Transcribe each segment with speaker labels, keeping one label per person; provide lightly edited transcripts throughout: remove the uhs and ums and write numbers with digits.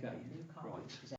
Speaker 1: Okay, right.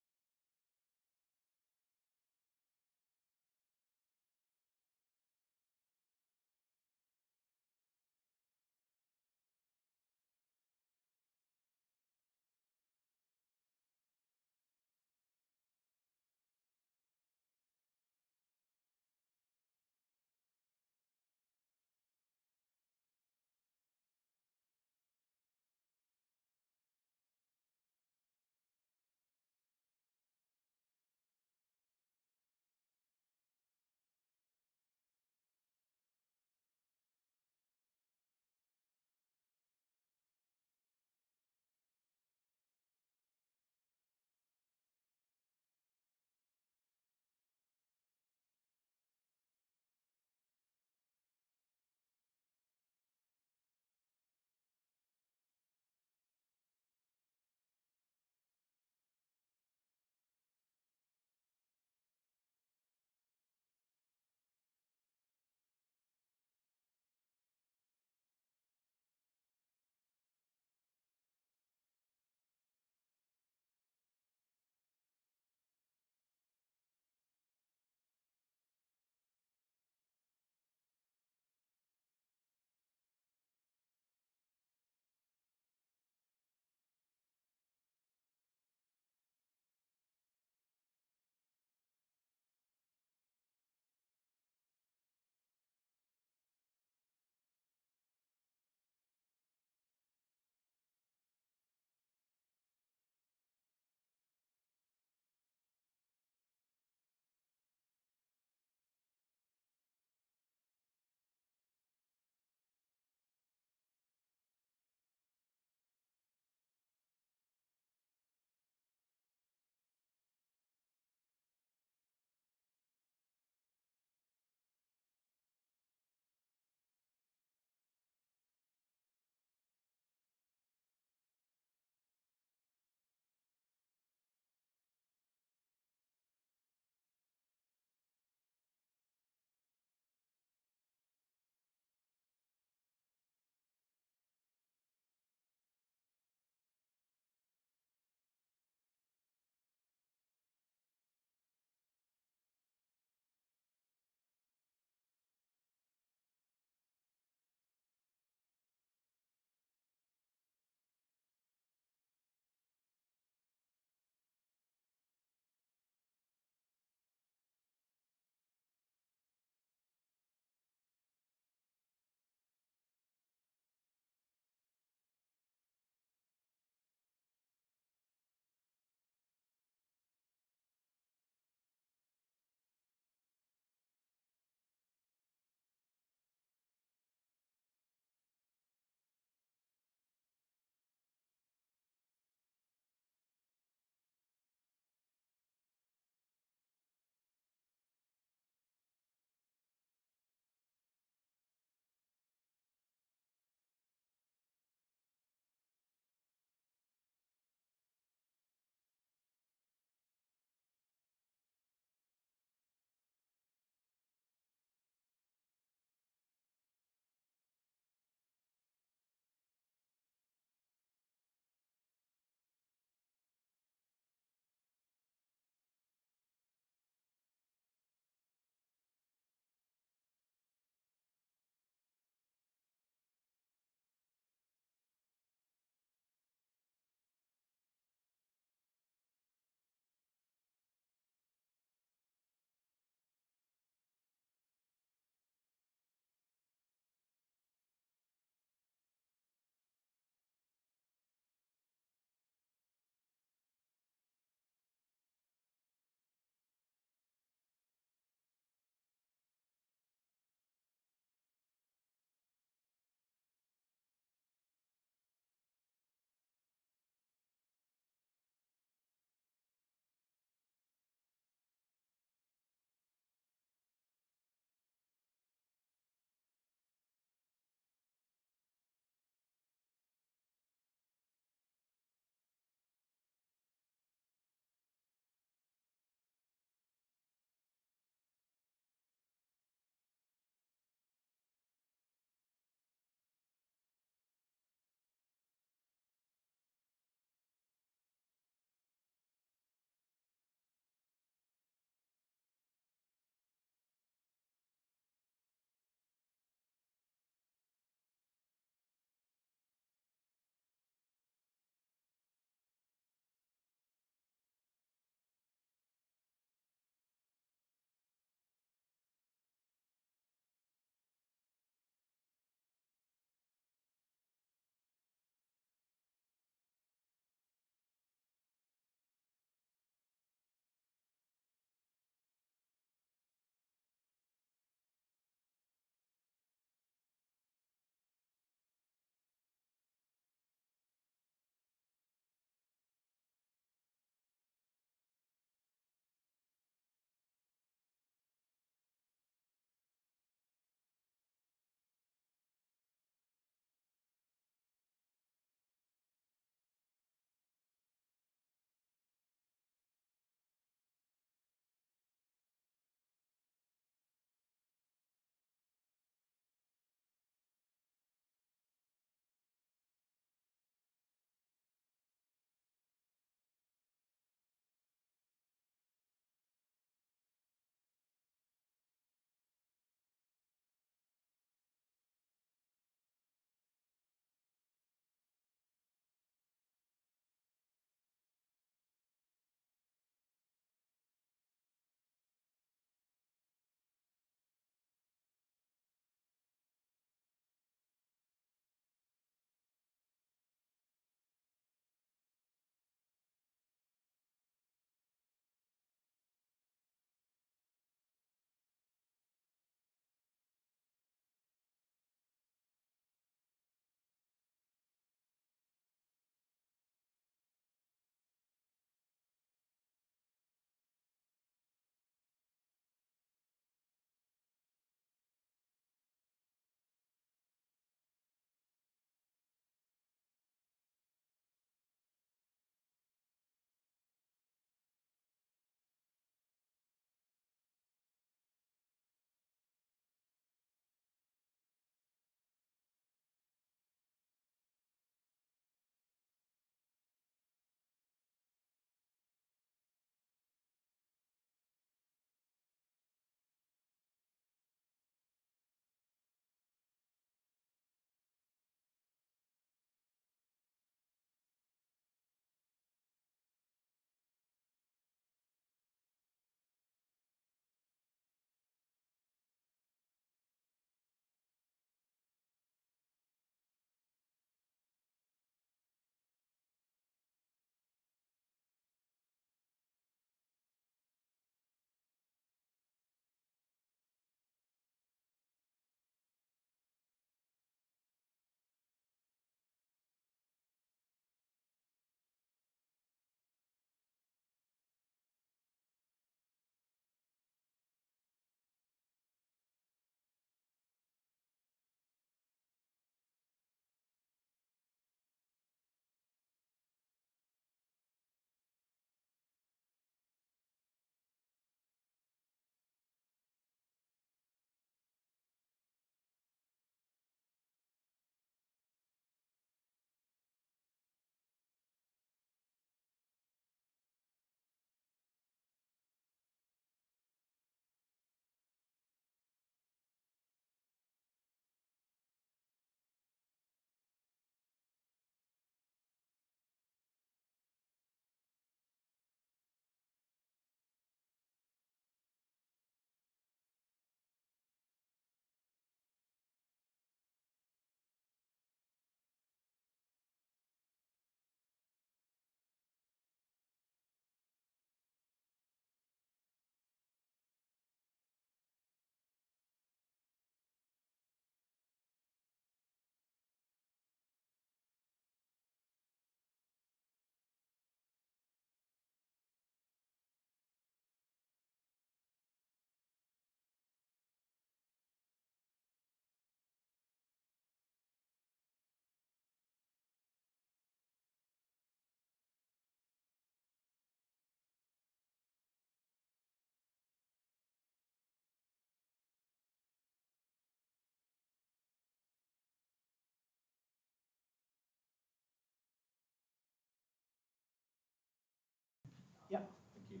Speaker 1: Thank you.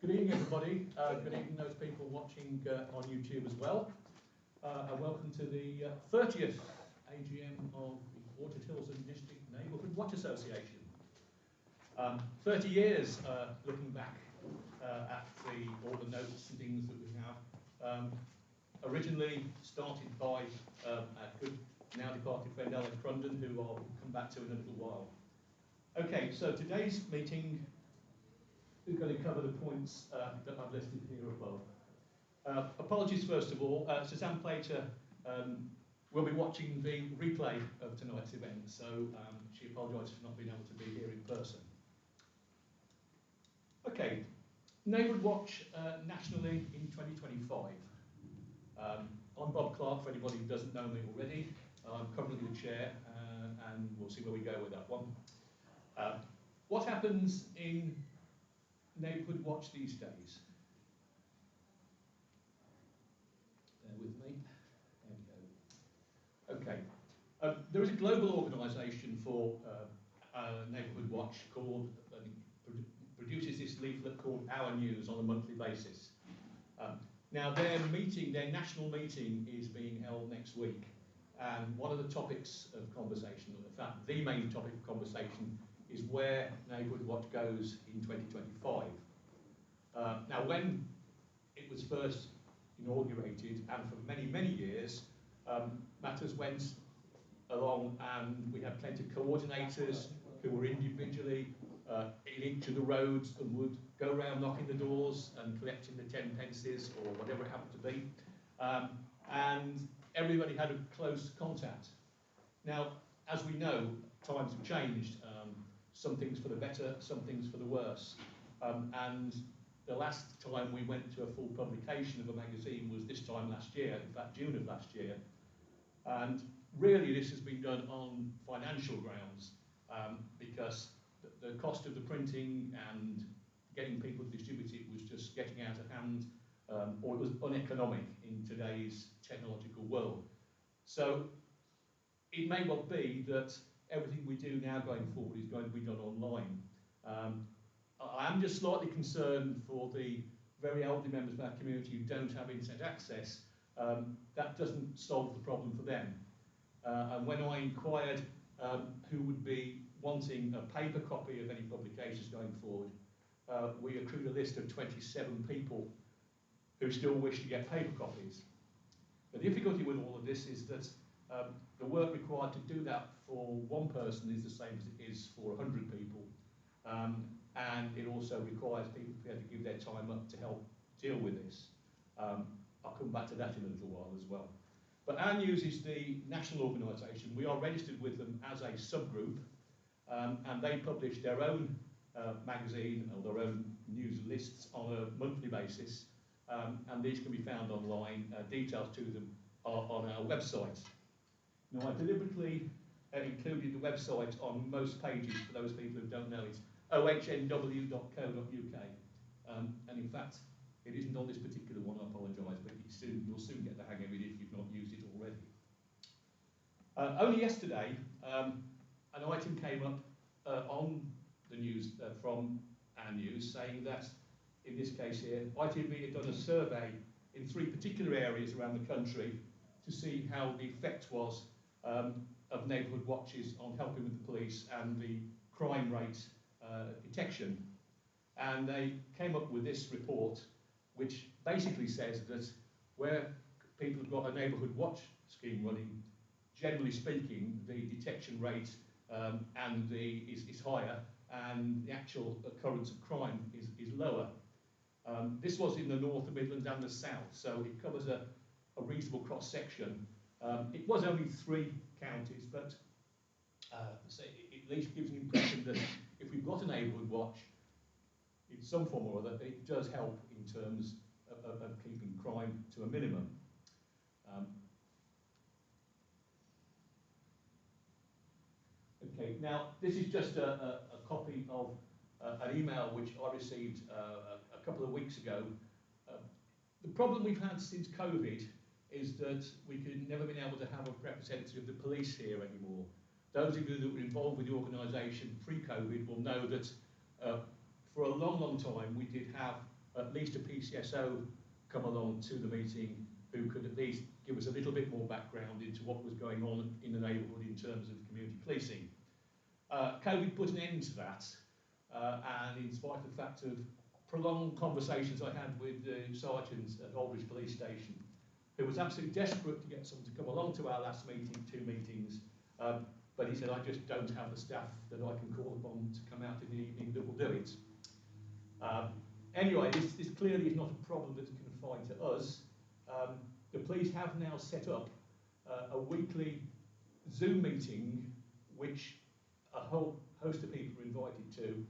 Speaker 1: Good evening, everybody. Good evening, those people watching on YouTube as well. And welcome to the 30th AGM of the Hills NHW Neighbourhood Watch Association. 30 years looking back at all the notes and things that we have. Originally started by our good now departed friend Alan Crunden, who I'll come back to in a little while. Okay, so today's meeting is going to cover the points that I've listed here above. Apologies first of all, Suzanne Plater will be watching the replay of tonight's event, so she apologises for not being able to be here in person. Okay, Neighbourhood Watch nationally in 2025. I'm Bob Clark, for anybody who doesn't know me already. I'm currently the chair, and we'll see where we go with that one. What happens in Neighbourhood Watch these days? Bear with me. There we go. Okay. There is a global organisation for Neighbourhood Watch called, produces this leaflet called Our News on a monthly basis. Now their national meeting is being held next week, and one of the topics of conversation, in fact the main topic of conversation, is where Neighbourhood Watch goes in 2025. Now when it was first inaugurated, and for many, many years, matters went along and we had plenty of coordinators who were individually in each of the roads and would go around knocking the doors and collecting the 10 pences or whatever it happened to be. And everybody had a close contact. Now, as we know, times have changed. Some things for the better, some things for the worse. And the last time we went to a full publication of a magazine was this time last year, in fact June of last year. And really this has been done on financial grounds, because the cost of the printing and getting people to distribute it was just getting out of hand, or it was uneconomic in today's technological world. So it may well be that everything we do now going forward is going to be done online. I am just slightly concerned for the very elderly members of our community who don't have internet access. That doesn't solve the problem for them. And when I inquired who would be wanting a paper copy of any publications going forward, we accrued a list of 27 people who still wish to get paper copies. The difficulty with all of this is that the work required to do that for one person is the same as it is for 100 people. And it also requires people to be able to give their time up to help deal with this. I'll come back to that in a little while as well. But Our News is the national organisation. We are registered with them as a subgroup, and they publish their own magazine or their own news lists on a monthly basis, and these can be found online. Details to them are on our website. Now, I deliberately included the website on most pages for those people who don't know it, ohnw.co.uk. And in fact, it isn't on this particular one, I apologise, but you'll soon get the hang of it if you've not used it already. Only yesterday, an item came up on the news from Our News saying that, in this case here, ITV had done a survey in 3 particular areas around the country to see how the effect was of neighbourhood watches on helping with the police and the crime rate detection. And they came up with this report, which basically says that where people have got a neighbourhood watch scheme running, generally speaking, the detection rate is higher and the actual occurrence of crime is lower. This was in the North, the Midlands and the South, so it covers a reasonable cross-section. It was only 3 counties, but it at least gives an impression that if we've got a neighbourhood watch, in some form or other, it does help in terms of keeping crime to a minimum. Okay, now this is just a copy of an email which I received a couple of weeks ago. The problem we've had since COVID is that we could never been able to have a representative of the police here anymore. Those of you that were involved with the organisation pre-COVID will know that for a long, long time, we did have at least a PCSO come along to the meeting who could at least give us a little bit more background into what was going on in the neighbourhood in terms of community policing. COVID put an end to that, and in spite of the fact of prolonged conversations I had with the sergeant at Aldridge Police Station, who was absolutely desperate to get someone to come along to our last meeting, 2 meetings, but he said, I just don't have the staff that I can call upon to come out in the evening that will do it. Anyway, this clearly is not a problem that's confined to us. The police have now set up a weekly Zoom meeting, which a whole host of people are invited to,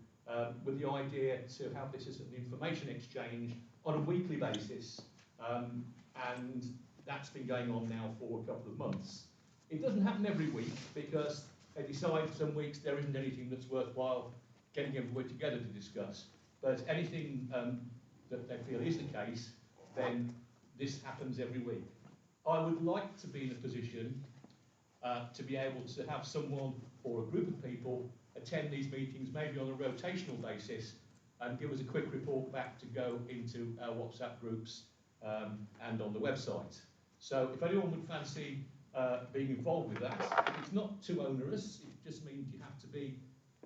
Speaker 1: with the idea to have this as an information exchange on a weekly basis, and that's been going on now for a couple of months. It doesn't happen every week because they decide some weeks there isn't anything that's worthwhile getting everybody together to discuss, but anything that they feel is the case, then this happens every week. I would like to be in a position to be able to have someone or a group of people attend these meetings, maybe on a rotational basis, and give us a quick report back to go into our WhatsApp groups and on the website. So if anyone would fancy being involved with that, it's not too onerous. It just means you have to be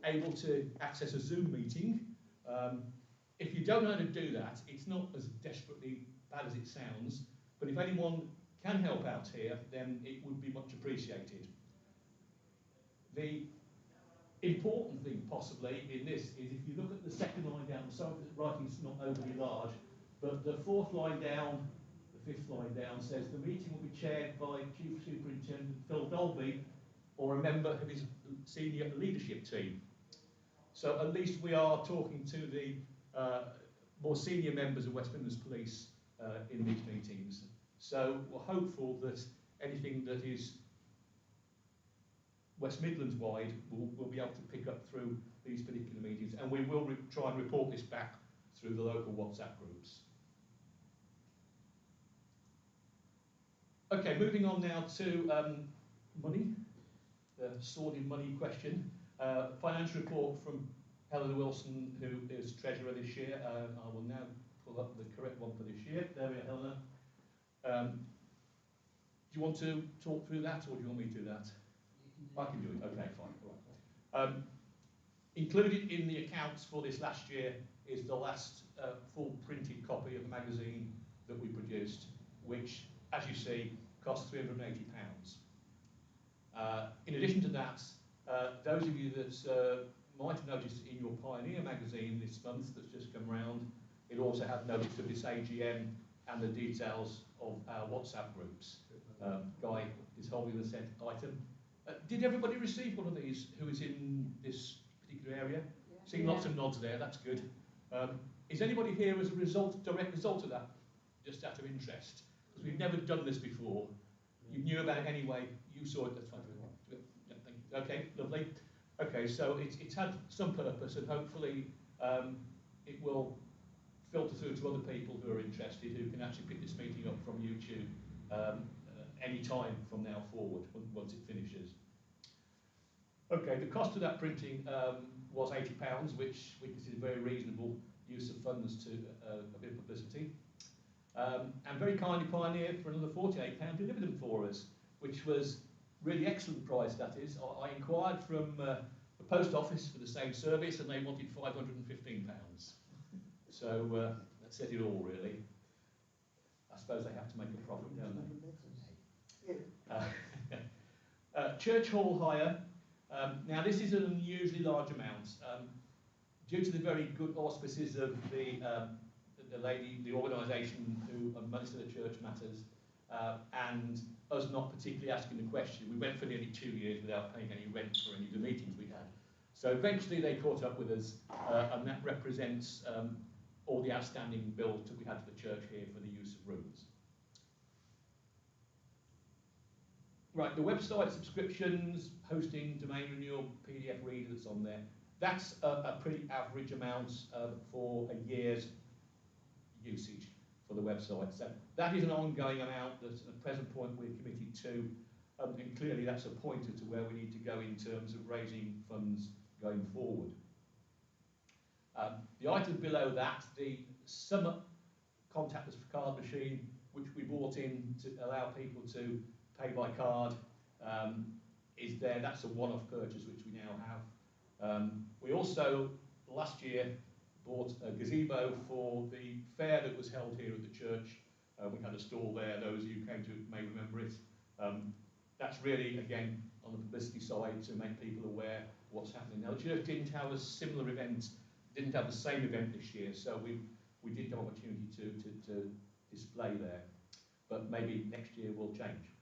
Speaker 1: able to access a Zoom meeting. If you don't know how to do that, it's not as desperately bad as it sounds, but if anyone can help out here, then it would be much appreciated. The important thing possibly in this is if you look at the second line down, sorry the writing's not overly large, but the 4th line down, the 5th line down says the meeting will be chaired by Chief Superintendent Phil Dolby or a member of his senior leadership team. So at least we are talking to the more senior members of West Midlands Police in these meetings. So we're hopeful that anything that is West Midlands wide will be able to pick up through these particular meetings, and we will try and report this back through the local WhatsApp groups. Okay, moving on now to money, the sordid money question. Financial report from Helena Wilson, who is Treasurer this year. I will now pull up the correct one for this year. There we are, Helena. Do you want to talk through that, or do you want me to do that? I can do it. Okay, fine. All right. Included in the accounts for this last year is the last full printed copy of the magazine that we produced, which, as you see, cost £380. In addition to that, those of you that might have noticed in your Pioneer magazine this month that's just come round, it also had notice of this AGM and the details of our WhatsApp groups. Guy is holding the sent item. Did everybody receive one of these who is in this particular area? Yeah. Seeing lots of nods there, that's good. Is anybody here as a result, direct result of that, just out of interest? Because we've never done this before. You knew about it anyway, you saw it, that's fine. Yeah, thank you. Okay, lovely. Okay, so it's had some purpose, and hopefully it will filter through to other people who are interested, who can actually pick this meeting up from YouTube any time from now forward, once it finishes. Okay, the cost of that printing was £80, which we consider very reasonable use of funds to a bit of publicity. And very kindly Pioneer for another £48 delivered them for us, which was really excellent price, that is. I inquired from the post office for the same service, and they wanted £515. So that said it all, really. I suppose they have to make a profit, don't they? Church hall hire. Now this is an unusually large amount. Due to the very good auspices of the organisation who most of the church matters, and us not particularly asking the question, we went for nearly 2 years without paying any rent for any of the meetings we had. So eventually they caught up with us, and that represents all the outstanding bills that we had to the church here for the use of rooms. Right, the website subscriptions, hosting, domain renewal, PDF reader that's on there, that's a pretty average amount for a year's usage for the website. So that is an ongoing amount that at the present point we're committed to, and clearly that's a pointer to where we need to go in terms of raising funds going forward. The item below that, the summer contactless card machine, which we bought in to allow people to pay by card, is there. That's a one-off purchase which we now have. We also, last year, bought a gazebo for the fair that was held here at the church. We had a stall there, those of you who came to it may remember it. That's really, again, on the publicity side to make people aware what's happening. Now, the church didn't have a similar event, didn't have the same event this year, so we did have opportunity to display there, but maybe next year will change.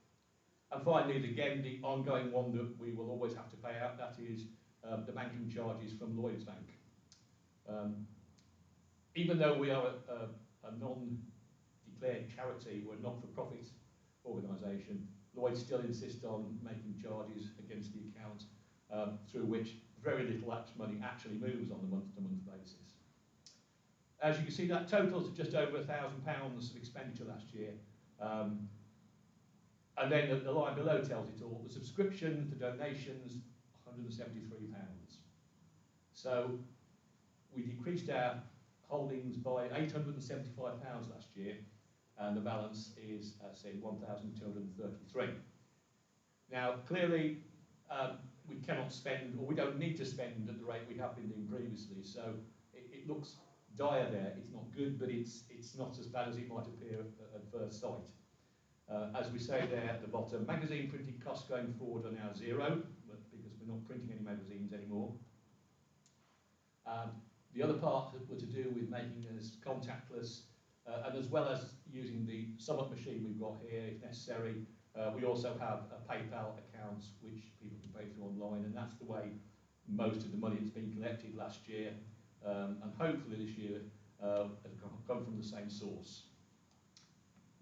Speaker 1: And finally, again, the ongoing one that we will always have to pay out, that is the banking charges from Lloyds Bank. Even though we are a non-declared charity, we're a not-for-profit organisation, Lloyds still insist on making charges against the account through which very little money actually moves on a month-to-month basis. As you can see, that totals just over £1,000 of expenditure last year. And then the line below tells it all. The subscription, the donations, £173. So we decreased our holdings by £875 last year, and the balance is, as I said, 1,233. Now, clearly, we cannot spend, or we don't need to spend at the rate we have been doing previously. So it looks dire there. It's not good, but it's not as bad as it might appear at first sight. As we say there at the bottom, magazine printing costs going forward are now zero, because we're not printing any magazines anymore. The other part were to do with making us contactless, and as well as using the Summit machine we've got here, if necessary. We also have a PayPal account which people can pay through online, and that's the way most of the money that's been collected last year, and hopefully this year, has come from the same source.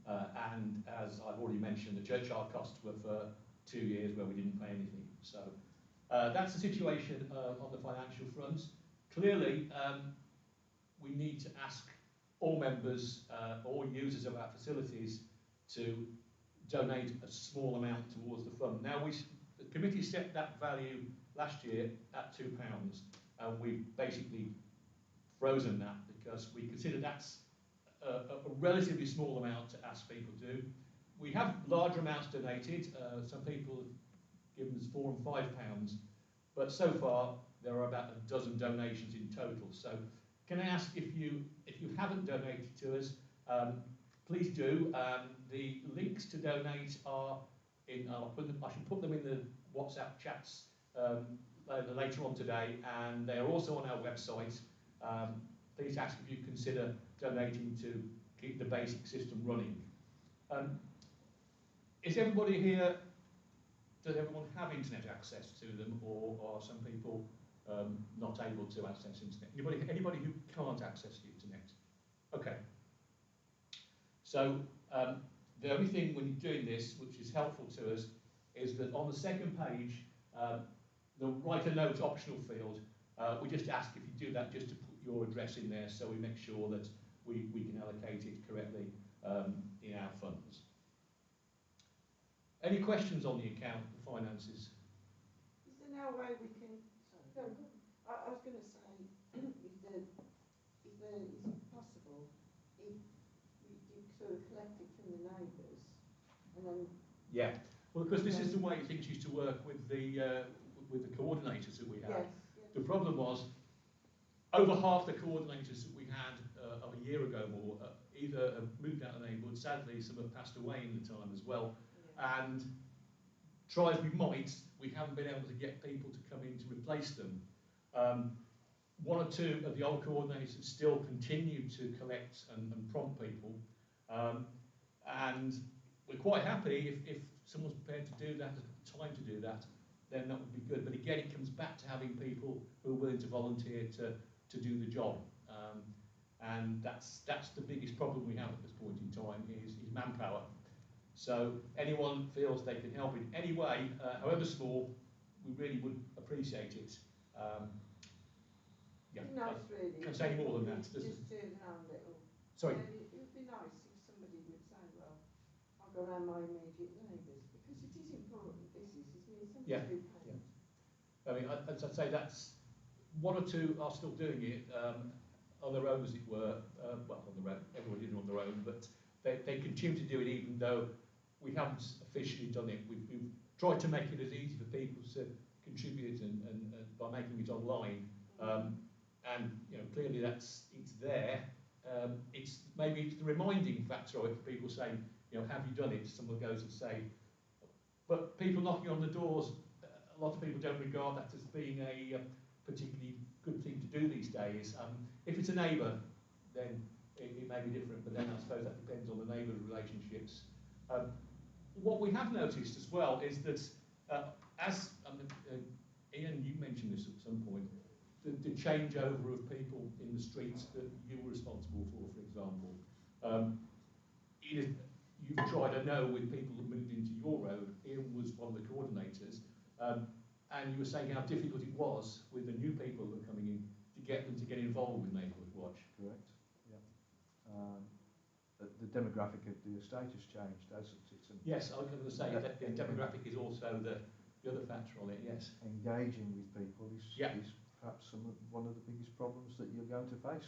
Speaker 1: And as I've already mentioned, the churchyard costs were for 2 years where we didn't pay anything. So that's the situation on the financial front. Clearly, we need to ask all members, all users of our facilities to donate a small amount towards the fund. Now, the committee set that value last year at £2, and we've basically frozen that because we consider that's a relatively small amount to ask people to do. We have larger amounts donated. Some people have given us £4 and £5, but so far there are about a dozen donations in total. So can I ask, if you haven't donated to us, please do. The links to donate are in. I should put them in the WhatsApp chats later on today, and they are also on our website. Please ask if you consider donating to keep the basic system running. Is everybody here? Does everyone have internet access to them, or are some people not able to access internet? Anybody who can't access the internet? Okay. So the only thing when you're doing this, which is helpful to us, is that on the second page, the write a note optional field, we just ask if you do that just to put your address in there, so we make sure that we can allocate it correctly in our funds. Any questions on the account, the finances?
Speaker 2: Is there no way we can? Sorry, no, I was going to say, is it possible if we did sort of collect it from the neighbours and then?
Speaker 1: Yeah. Well, because this is the way things used to work with the coordinators that we had.
Speaker 2: Yes, yes.
Speaker 1: The problem was, over half the coordinators that we had of a year ago more either have moved out of the neighbourhood. Sadly, some have passed away in the time as well. Yeah. And try as we might, we haven't been able to get people to come in to replace them. One or two of the old coordinators still continue to collect and prompt people. And we're quite happy if someone's prepared to do that, has got time to do that, then that would be good. But again, it comes back to having people who are willing to volunteer to do the job. And that's the biggest problem we have at this point in time is manpower. So anyone feels they can help in any way, however small, we really would appreciate it. Yeah,
Speaker 2: nice, really.
Speaker 1: Can't say any more than that.
Speaker 2: Just turn around a little.
Speaker 1: Sorry.
Speaker 2: Yeah, it would be nice if somebody would say, well, I'll go around my immediate neighbours, because it is important, this is, isn't it? Something
Speaker 1: Yeah.
Speaker 2: to do with.
Speaker 1: Yeah. I mean, as I say, that's one or two are still doing it on their own, as it were. Well, on their own, everybody did it on their own, but they continue to do it even though we haven't officially done it. We've tried to make it as easy for people to contribute and by making it online. And you know, clearly it's there. Maybe it's the reminding factor of it for people saying, you know, have you done it? Someone goes and say, but people knocking on the doors, a lot of people don't regard that as being a particularly good thing to do these days. If it's a neighbour, then it may be different, but then I suppose that depends on the neighbourhood relationships. What we have noticed as well is that, as Ian, you mentioned this at some point, the changeover of people in the streets that you were responsible for example. You've tried, I know, with people that moved into your road. Ian was one of the coordinators, and you were saying how difficult it was with the new people that were coming in to get them to get involved with Neighbourhood Watch.
Speaker 3: Correct, yeah. The demographic of the estate has changed, hasn't it? And
Speaker 1: yes, I was going to say that the demographic is also the other factor on it, yes.
Speaker 3: Engaging with people is perhaps one of the biggest problems that you're going to face.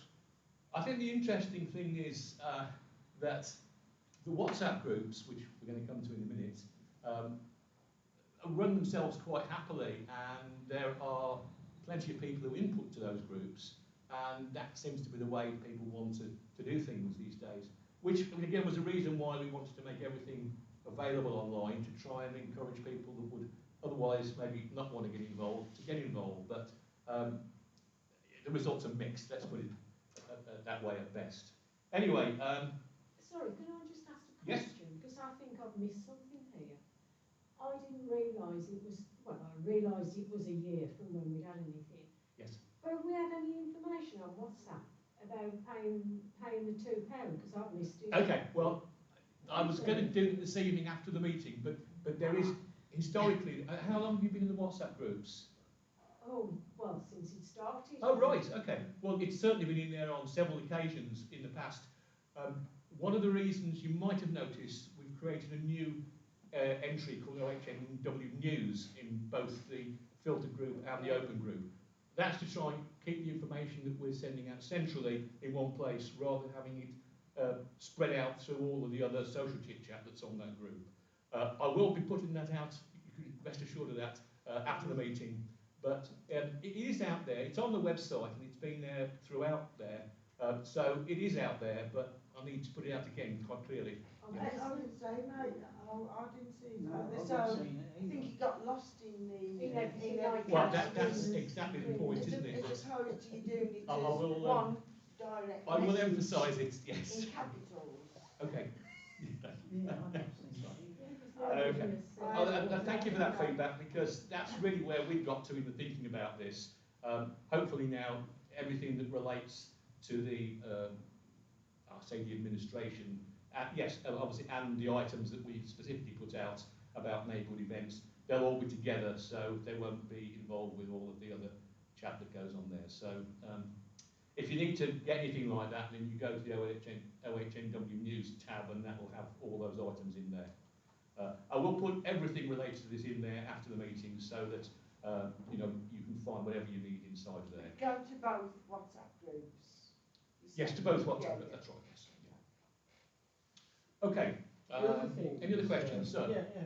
Speaker 1: I think the interesting thing is that the WhatsApp groups, which we're going to come to in a minute, run themselves quite happily, and there are plenty of people who input to those groups, and that seems to be the way people want to do things these days, which again was the reason why we wanted to make everything available online, to try and encourage people that would otherwise maybe not want to get involved to get involved. But the results are mixed, let's put it that way at best. Anyway,
Speaker 2: sorry, can I just ask a
Speaker 1: yes.
Speaker 2: question? Because I think I've missed something here. I didn't realise it was, well, I realised it was a year from when we'd had anything.
Speaker 1: Yes.
Speaker 2: But have we had any information on WhatsApp about paying the £2? Because I've missed it.
Speaker 1: Okay, well, I was going to do it this evening after the meeting, but there is, historically, how long have you been in the WhatsApp groups?
Speaker 2: Oh, well, since it started.
Speaker 1: Oh, right, okay. Well, it's certainly been in there on several occasions in the past. One of the reasons you might have noticed, we've created a new entry called OHNW News in both the filtered group and the open group. That's to try and keep the information that we're sending out centrally in one place, rather than having it spread out through all of the other social chit-chat that's on that group. I will be putting that out, you can rest assured of that, after the meeting. But it is out there, it's on the website, and it's been there throughout there. So it is out there, but I need to put it out again quite clearly.
Speaker 2: Yeah.
Speaker 4: I would say, mate, I didn't see it.
Speaker 5: No, I've
Speaker 4: So
Speaker 5: not seen it
Speaker 4: I think it got lost in the
Speaker 2: In everything
Speaker 4: in
Speaker 2: like
Speaker 1: Well,
Speaker 2: that.
Speaker 1: that's exactly the point, isn't it?
Speaker 4: As opposed to you doing it
Speaker 1: I
Speaker 4: as
Speaker 1: will,
Speaker 4: one direct
Speaker 1: I will
Speaker 4: message
Speaker 1: emphasise it, yes.
Speaker 4: in capitals.
Speaker 1: Okay.
Speaker 5: Yeah, I've not seen it.
Speaker 1: Okay. Thank you for that feedback, because that's really where we've got to in the thinking about this. Hopefully now, everything that relates to the, I'll say the administration, yes, obviously, and the items that we specifically put out about neighbourhood events, they'll all be together, so they won't be involved with all of the other chat that goes on there. So if you need to get anything like that, then you go to the OHNW News tab, and that will have all those items in there. I will put everything related to this in there after the meeting, so that you know, you can find whatever you need inside there.
Speaker 4: Go to both WhatsApp groups.
Speaker 1: Yes, to both WhatsApp groups, that's right, yes. Yeah. Okay, any other questions, sir?
Speaker 6: Yeah.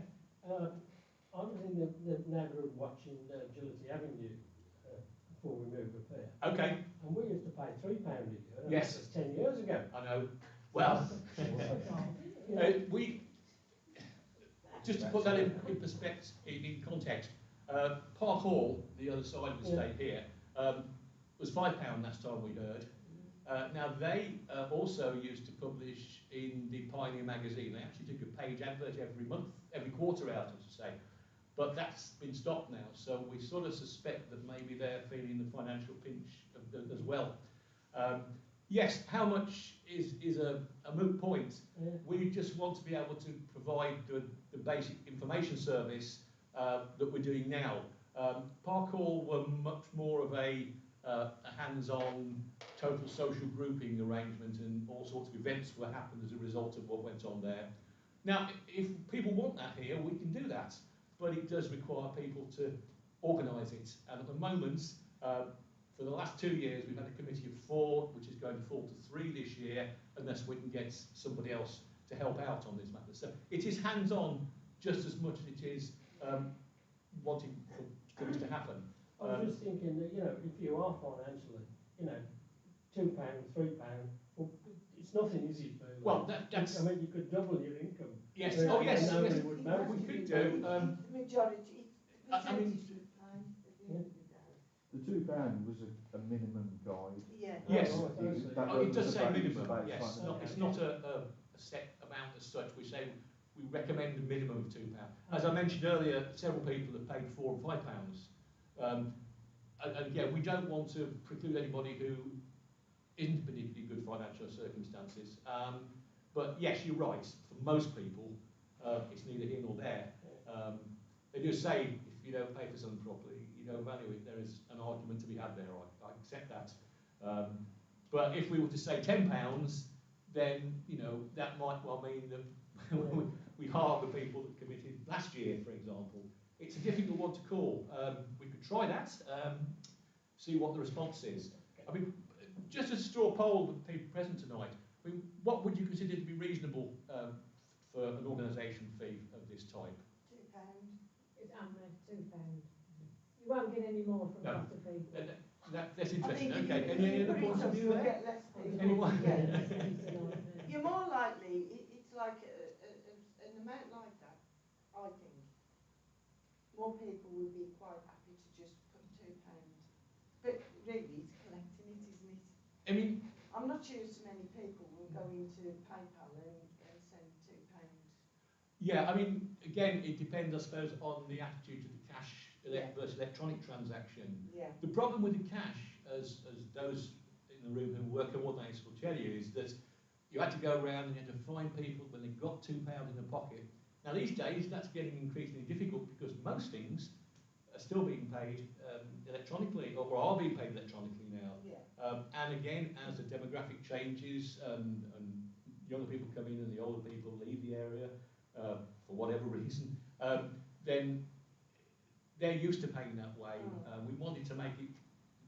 Speaker 6: I was in the neighbourhood watching Agility Avenue before we moved up here.
Speaker 1: Okay.
Speaker 6: And we used to pay £3 a year.
Speaker 1: Yes.
Speaker 6: That was 10 years ago.
Speaker 1: I know. Well, we, just to put that in perspective, in context, Park Hall, the other side of the estate here, was £5 last time we heard. Now they also used to publish in the Pioneer magazine. They actually took a page advert every quarter out, I should say. But that's been stopped now, so we sort of suspect that maybe they're feeling the financial pinch as well. Yes, how much is a moot point.
Speaker 6: Yeah.
Speaker 1: We just want to be able to provide the basic information service that we're doing now. Park Hall were much more of a hands-on total social grouping arrangement, and all sorts of events were happened as a result of what went on there. Now, if people want that here, we can do that, but it does require people to organise it. And at the moment, for the last 2 years, we've had a committee of 4, which is going to fall to 3 this year, unless we can get somebody else to help out on this matter. So it is hands-on just as much as it is wanting for things to happen.
Speaker 6: I was just thinking that, you know, if you are financially, you know, £2, £3, well, it's nothing, is it? Really?
Speaker 1: Well, that's...
Speaker 6: I mean, you could double your income.
Speaker 1: Yes,
Speaker 6: Really,
Speaker 1: oh yes,
Speaker 6: and nobody
Speaker 1: yes,
Speaker 6: would know.
Speaker 1: we could do.
Speaker 4: The majority, the
Speaker 1: I mean-
Speaker 4: percentage would pay at the end of the day.
Speaker 3: The £2 was a minimum guide.
Speaker 4: Yeah.
Speaker 1: Yes.
Speaker 6: Oh, right, I see.
Speaker 3: That
Speaker 1: Oh, it
Speaker 3: was
Speaker 1: does say
Speaker 3: about-
Speaker 1: minimum,
Speaker 3: about
Speaker 1: yes.
Speaker 3: finding-
Speaker 1: Not, it's not a set amount as such. We say we recommend a minimum of £2. As I mentioned earlier, several people have paid £4 and £5. And yeah, we don't want to preclude anybody who isn't particularly good financial circumstances. But yes, you're right. For most people, it's neither here nor there. They do say if you don't pay for something properly, you don't value it. There is an argument to be had there. I accept that. But if we were to say £10, then you know that might well mean that we harm the people that committed last year, for example. It's a difficult one to call. We could try that, see what the response is. I mean, just a straw poll of the people present tonight, I mean, what would you consider to be reasonable for an organisation fee of this type?
Speaker 4: £2.
Speaker 2: It's £2. You won't get any more from
Speaker 1: No.
Speaker 2: lots of people.
Speaker 1: That's
Speaker 4: I
Speaker 1: interesting.
Speaker 4: think
Speaker 1: Okay, any other points of view
Speaker 4: you'll
Speaker 1: there?
Speaker 4: get less people.
Speaker 1: Anyone?
Speaker 4: Yeah. You're more likely, it's like an amount like that, I think. More people would be quite happy to just put £2. But really, it's collecting it, isn't it?
Speaker 1: I mean,
Speaker 4: I'm not sure so many people will go into PayPal and send £2.
Speaker 1: yeah, I mean, again, it depends, I suppose, on the attitude to the cash versus electronic transaction.
Speaker 4: Yeah.
Speaker 1: The problem with the cash, as those in the room who work coordinators will tell you, is that you had to go around and you had to find people when they got £2 in their pocket. Now these days that's getting increasingly difficult because most things are still being paid electronically or are being paid electronically now.
Speaker 4: Yeah.
Speaker 1: And again, as the demographic changes and younger people come in and the older people leave the area for whatever reason, then they're used to paying that way. We wanted to make it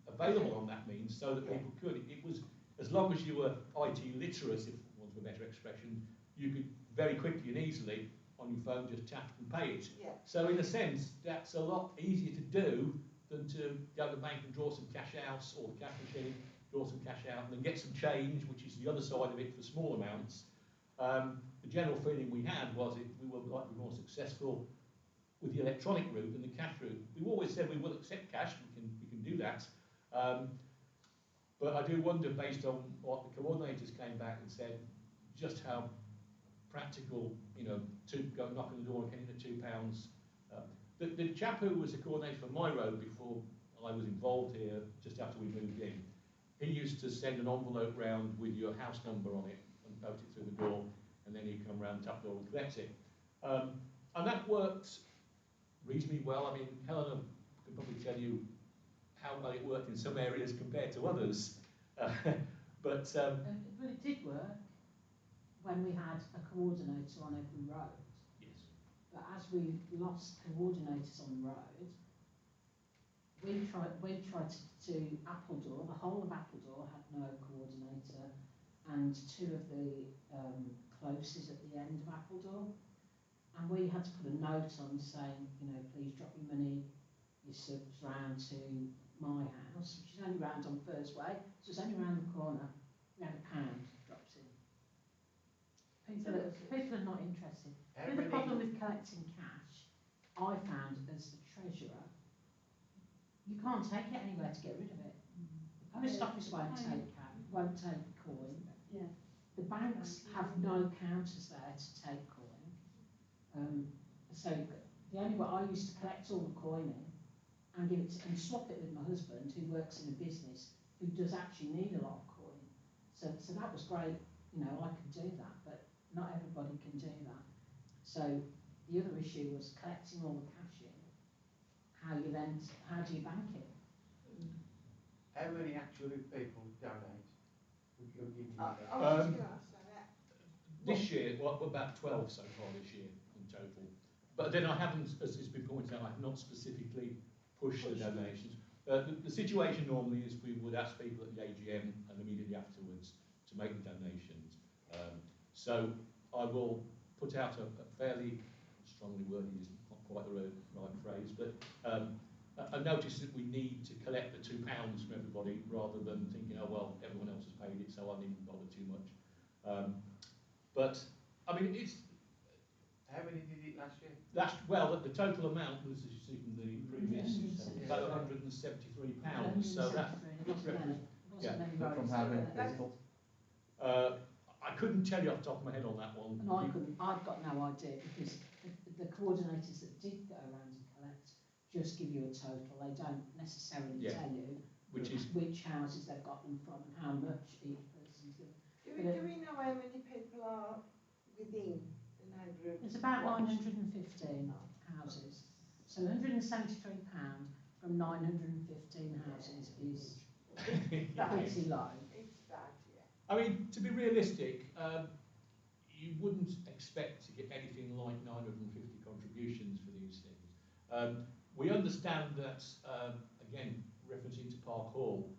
Speaker 1: available on that means so that people could. It was, as long as you were IT literate, if want of a better expression, you could very quickly and easily on your phone just tap and pay it.
Speaker 4: Yeah.
Speaker 1: So in a sense, that's a lot easier to do than to go to the bank and draw some cash out, or the cash machine, draw some cash out and then get some change, which is the other side of it for small amounts. The general feeling we had was we were likely more successful with the electronic route than the cash route. We've always said we will accept cash, we can do that. But I do wonder, based on what the coordinators came back and said, just how practical, you know, to go knock on the door and getting the £2. The chap who was the coordinator for my road before I was involved here, just after we moved in, he used to send an envelope round with your house number on it and post it through the door, and then he'd come round, tap the door and collect it. And that worked reasonably well. I mean, Helena could probably tell you how well it worked in some areas compared to others. But
Speaker 5: it did work when we had a coordinator on every road.
Speaker 1: yes.
Speaker 5: But as we lost coordinators on the road, we tried to Appledore. The whole of Appledore had no coordinator, and 2 of the closes at the end of Appledore. And we had to put a note on saying, you know, please drop your money, your subs round to my house, which is only round on Thursday, so it's only round the corner. We had £1 dropped in. People are not interested. The problem with collecting cash, I found as the treasurer, you can't take it anywhere to get rid of it. The post office won't take coin.
Speaker 2: Yeah.
Speaker 5: The banks have no counters there to take coin. So the only way I used to collect all the coin in and give it and swap it with my husband, who works in a business who does actually need a lot of coin. So that was great. You know, I could do that, but not everybody can do that. So the other issue was collecting all the cash in. How do you bank it?
Speaker 7: How many actually people donate? Would you give me
Speaker 4: I
Speaker 7: that?
Speaker 4: was just going to ask that.
Speaker 1: This year, well, about 12 so far this year in total. But then I haven't, as has been pointed out, I have not specifically pushed the donations. The situation normally is we would ask people at the AGM and immediately afterwards to make the donations. So I will put out a fairly strongly worded, is not quite the right phrase, but a notice that we need to collect the £2 from everybody rather than thinking, oh well, everyone else has paid it, so I needn't bother too much. But I mean, it's.
Speaker 7: How many did it last year?
Speaker 1: Well, the total amount was, as you see from the previous, about £173. So that.
Speaker 3: From how many people?
Speaker 1: I couldn't tell you off the top of my head on that one.
Speaker 5: And I couldn't. I've got no idea because the coordinators that did go around and collect just give you a total. They don't necessarily tell you which houses they've got them from and how much each person's given.
Speaker 4: Do we know how many people are within the neighbourhood?
Speaker 5: It's about 915 houses. So £173 from 915 houses is pretty low.
Speaker 4: It's bad, yeah.
Speaker 1: I mean, to be realistic, you wouldn't expect to get anything like 950 contributions for these things. We understand that, again, referencing to Park Hall,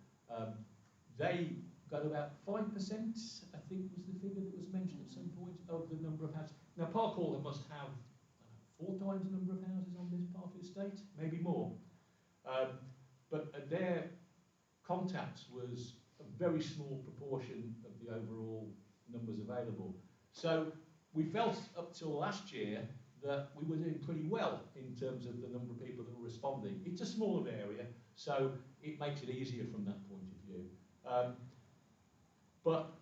Speaker 1: they got about 5%, I think was the figure that was mentioned at some point, of the number of houses. Now, Park Hall must have 4 times the number of houses on this part of the estate, maybe more. But their contacts was a very small proportion of the overall numbers available. So we felt up till last year that we were doing pretty well in terms of the number of people that were responding. It's a smaller area, so it makes it easier from that point of view. But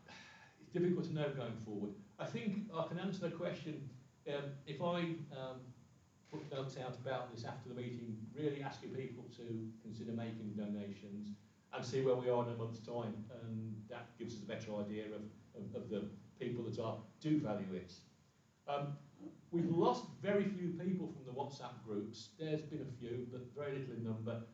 Speaker 1: it's difficult to know going forward. I think I can answer the question if I put notes out about this after the meeting, really asking people to consider making donations and see where we are in a month's time, and that gives us a better idea of the people that do value it. We've lost very few people from the WhatsApp groups. There's been a few, but very little in number.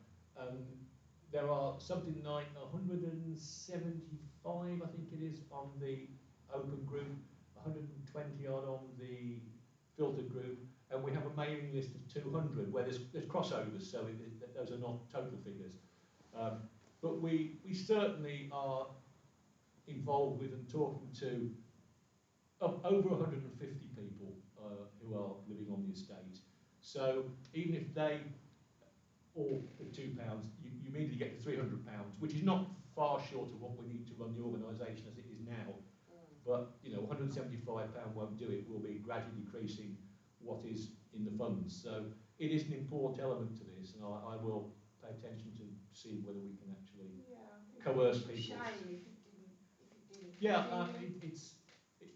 Speaker 1: There are something like 175, I think it is, on the open group, 120 odd on the filtered group, and we have a mailing list of 200 where there's crossovers, so those are not total figures. But we certainly are involved with and talking to over 150 people who are living on the estate. So even if they all put £2, you immediately get the £300, which is not far short of what we need to run the organisation as it is now. But you know, £175 won't do it. We'll be gradually decreasing what is in the funds. So it is an important element to this, and I will pay attention to see whether we can actually coerce people.
Speaker 4: Shame if it didn't.
Speaker 1: Yeah,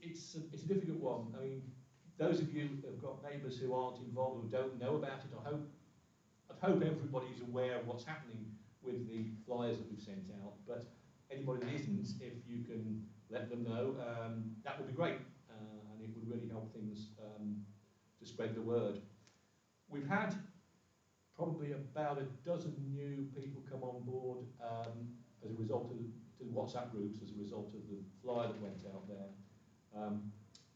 Speaker 1: it's a difficult one. I mean, those of you who have got neighbours who aren't involved or don't know about it, I'd hope everybody's aware of what's happening with the flyers that we've sent out. But anybody that isn't, if you can let them know, that would be great, and it would really help things to spread the word. We've had probably about a dozen new people come on board as a result of the WhatsApp groups, as a result of the flyer that went out there.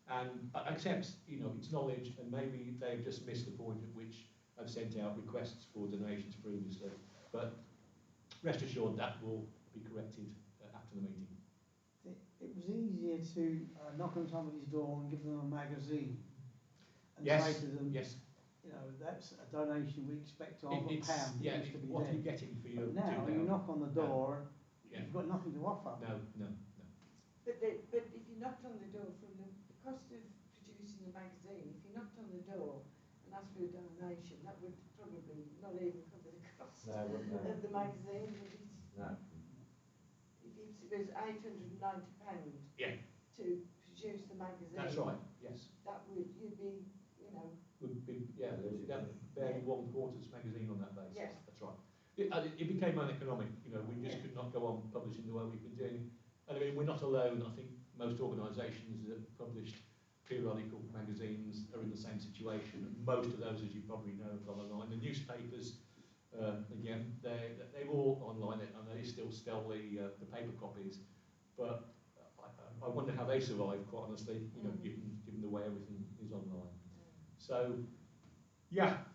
Speaker 1: And I accept, you know, it's knowledge, and maybe they've just missed the point at which I've sent out requests for donations previously. But rest assured that will be corrected after the meeting.
Speaker 8: It was easier to knock on somebody's door and give them a magazine and
Speaker 1: Yes,
Speaker 8: say to them,
Speaker 1: yes.
Speaker 8: you know, that's a donation we expect of
Speaker 1: It's,
Speaker 8: £1.
Speaker 1: yeah,
Speaker 8: Used to be
Speaker 1: what are you
Speaker 8: there.
Speaker 1: getting for your
Speaker 8: But now
Speaker 1: £2?
Speaker 8: you knock on the door and
Speaker 1: Yeah.
Speaker 8: you've got nothing to offer.
Speaker 1: No.
Speaker 4: But if you knocked on the door from the cost of producing the magazine, if you knocked on the door and asked for a donation, that would probably not even cover the cost of the magazine.
Speaker 7: No.
Speaker 4: If it was £890 to produce the magazine,
Speaker 1: That's right, yes.
Speaker 4: that would, you'd be, you know.
Speaker 1: Would be, yeah, barely 1/4 magazine on that basis.
Speaker 4: Yeah.
Speaker 1: That's right. It became uneconomic, you know, we just could not go on publishing the way we've been doing. And I mean, we're not alone. I think most organisations that publish periodical magazines are in the same situation. Most of those, as you probably know, have gone online. The newspapers, again, they're all online, and they still sell the paper copies. But I wonder how they survive, quite honestly, you know, given the way everything is online. So, yeah,